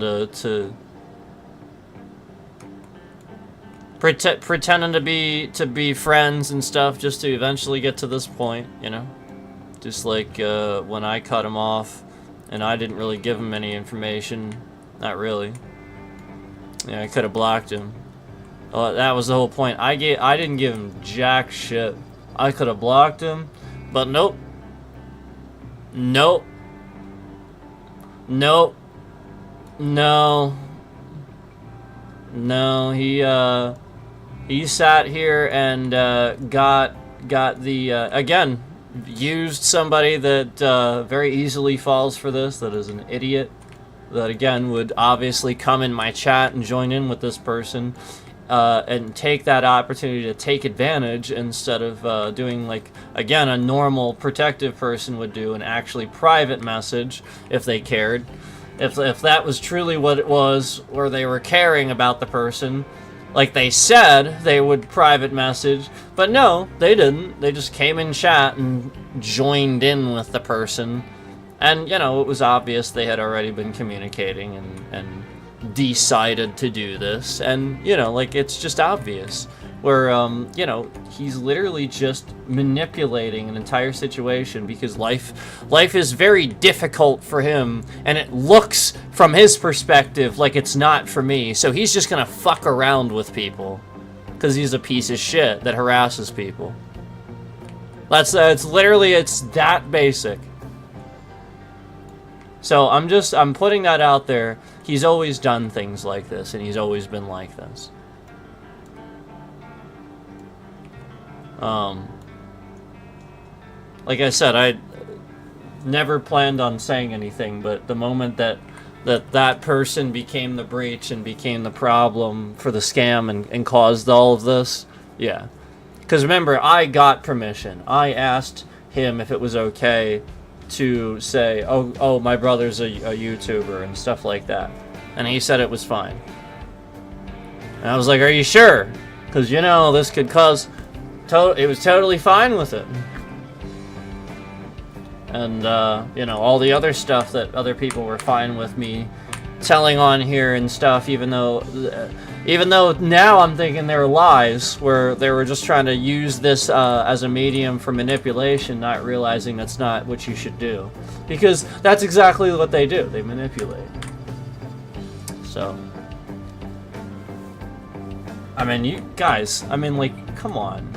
pretending to be friends and stuff just to eventually get to this point, you know? Just like when I cut him off and I didn't really give him any information. Not really. Yeah, I could have blocked him. That was the whole point. I didn't give him jack shit. I could have blocked him, but nope. Nope. Nope. No. No, he sat here and got the again, used somebody that very easily falls for this, that is an idiot, that again would obviously come in my chat and join in with this person and take that opportunity to take advantage instead of doing, like, again, a normal protective person would do, an actually private message if they cared. If that was truly what it was, or they were caring about the person, like they said they would private message, but no, they didn't. They just came in chat and joined in with the person. And, you know, it was obvious they had already been communicating and decided to do this. And, you know, like, it's just obvious. Where, you know, he's literally just manipulating an entire situation because life is very difficult for him, and it looks, from his perspective, like it's not for me. So he's just gonna fuck around with people because he's a piece of shit that harasses people. It's that basic. So I'm putting that out there. He's always done things like this, and he's always been like this. Like I said, I never planned on saying anything, but the moment that person became the breach and became the problem for the scam and caused all of this, yeah. Because remember, I got permission. I asked him if it was okay to say, oh, my brother's a YouTuber and stuff like that. And he said it was fine. And I was like, are you sure? Because, you know, this could cause... It was totally fine with it. and you know, all the other stuff that other people were fine with me telling on here and stuff, even though now I'm thinking they were lies, where they were just trying to use this as a medium for manipulation, not realizing that's not what you should do, because that's exactly what they do. They manipulate. So, I mean, you guys, I mean, like, come on.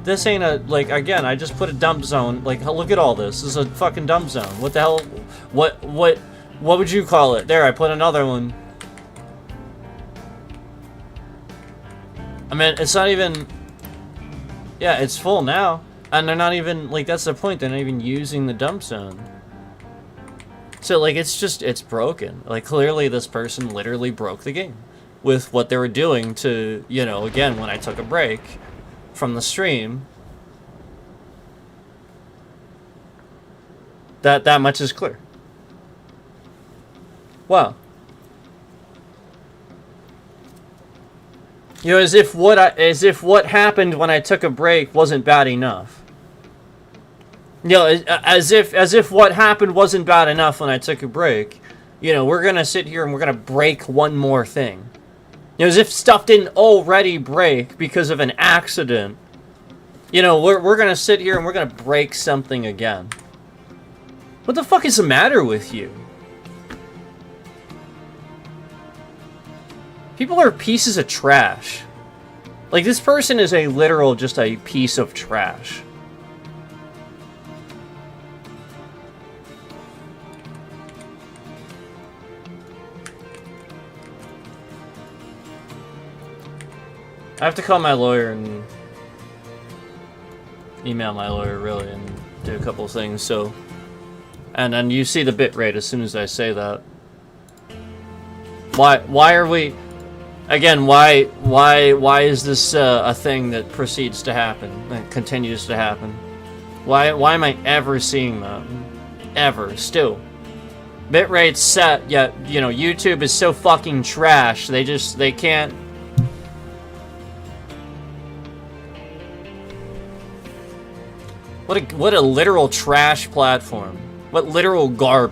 This ain't a, like, again, I just put a dump zone. Like, look at all this. This is a fucking dump zone. What the hell? What would you call it? There, I put another one. I mean, it's not even... Yeah, it's full now. And they're not even, like, that's the point. They're not even using the dump zone. So, like, it's just, it's broken. Like, clearly this person literally broke the game with what they were doing to, you know, again, when I took a break from the stream. That much is clear. Wow. You know, as if what happened when I took a break wasn't bad enough. You know, as if what happened wasn't bad enough when I took a break. You know, we're gonna sit here and we're gonna break one more thing. You know, as if stuff didn't already break because of an accident. You know, we're gonna sit here and we're gonna break something again. What the fuck is the matter with you? People are pieces of trash. Like, this person is a literal, just a piece of trash. I have to call my lawyer and email my lawyer, really, and do a couple of things, so... And then you see the bitrate as soon as I say that. Why are we... Again, why is this a thing that proceeds to happen, that continues to happen? Why am I ever seeing that? Ever, still. Bitrate's set, yet, you know, YouTube is so fucking trash, they can't... What a literal trash platform. What literal garbage.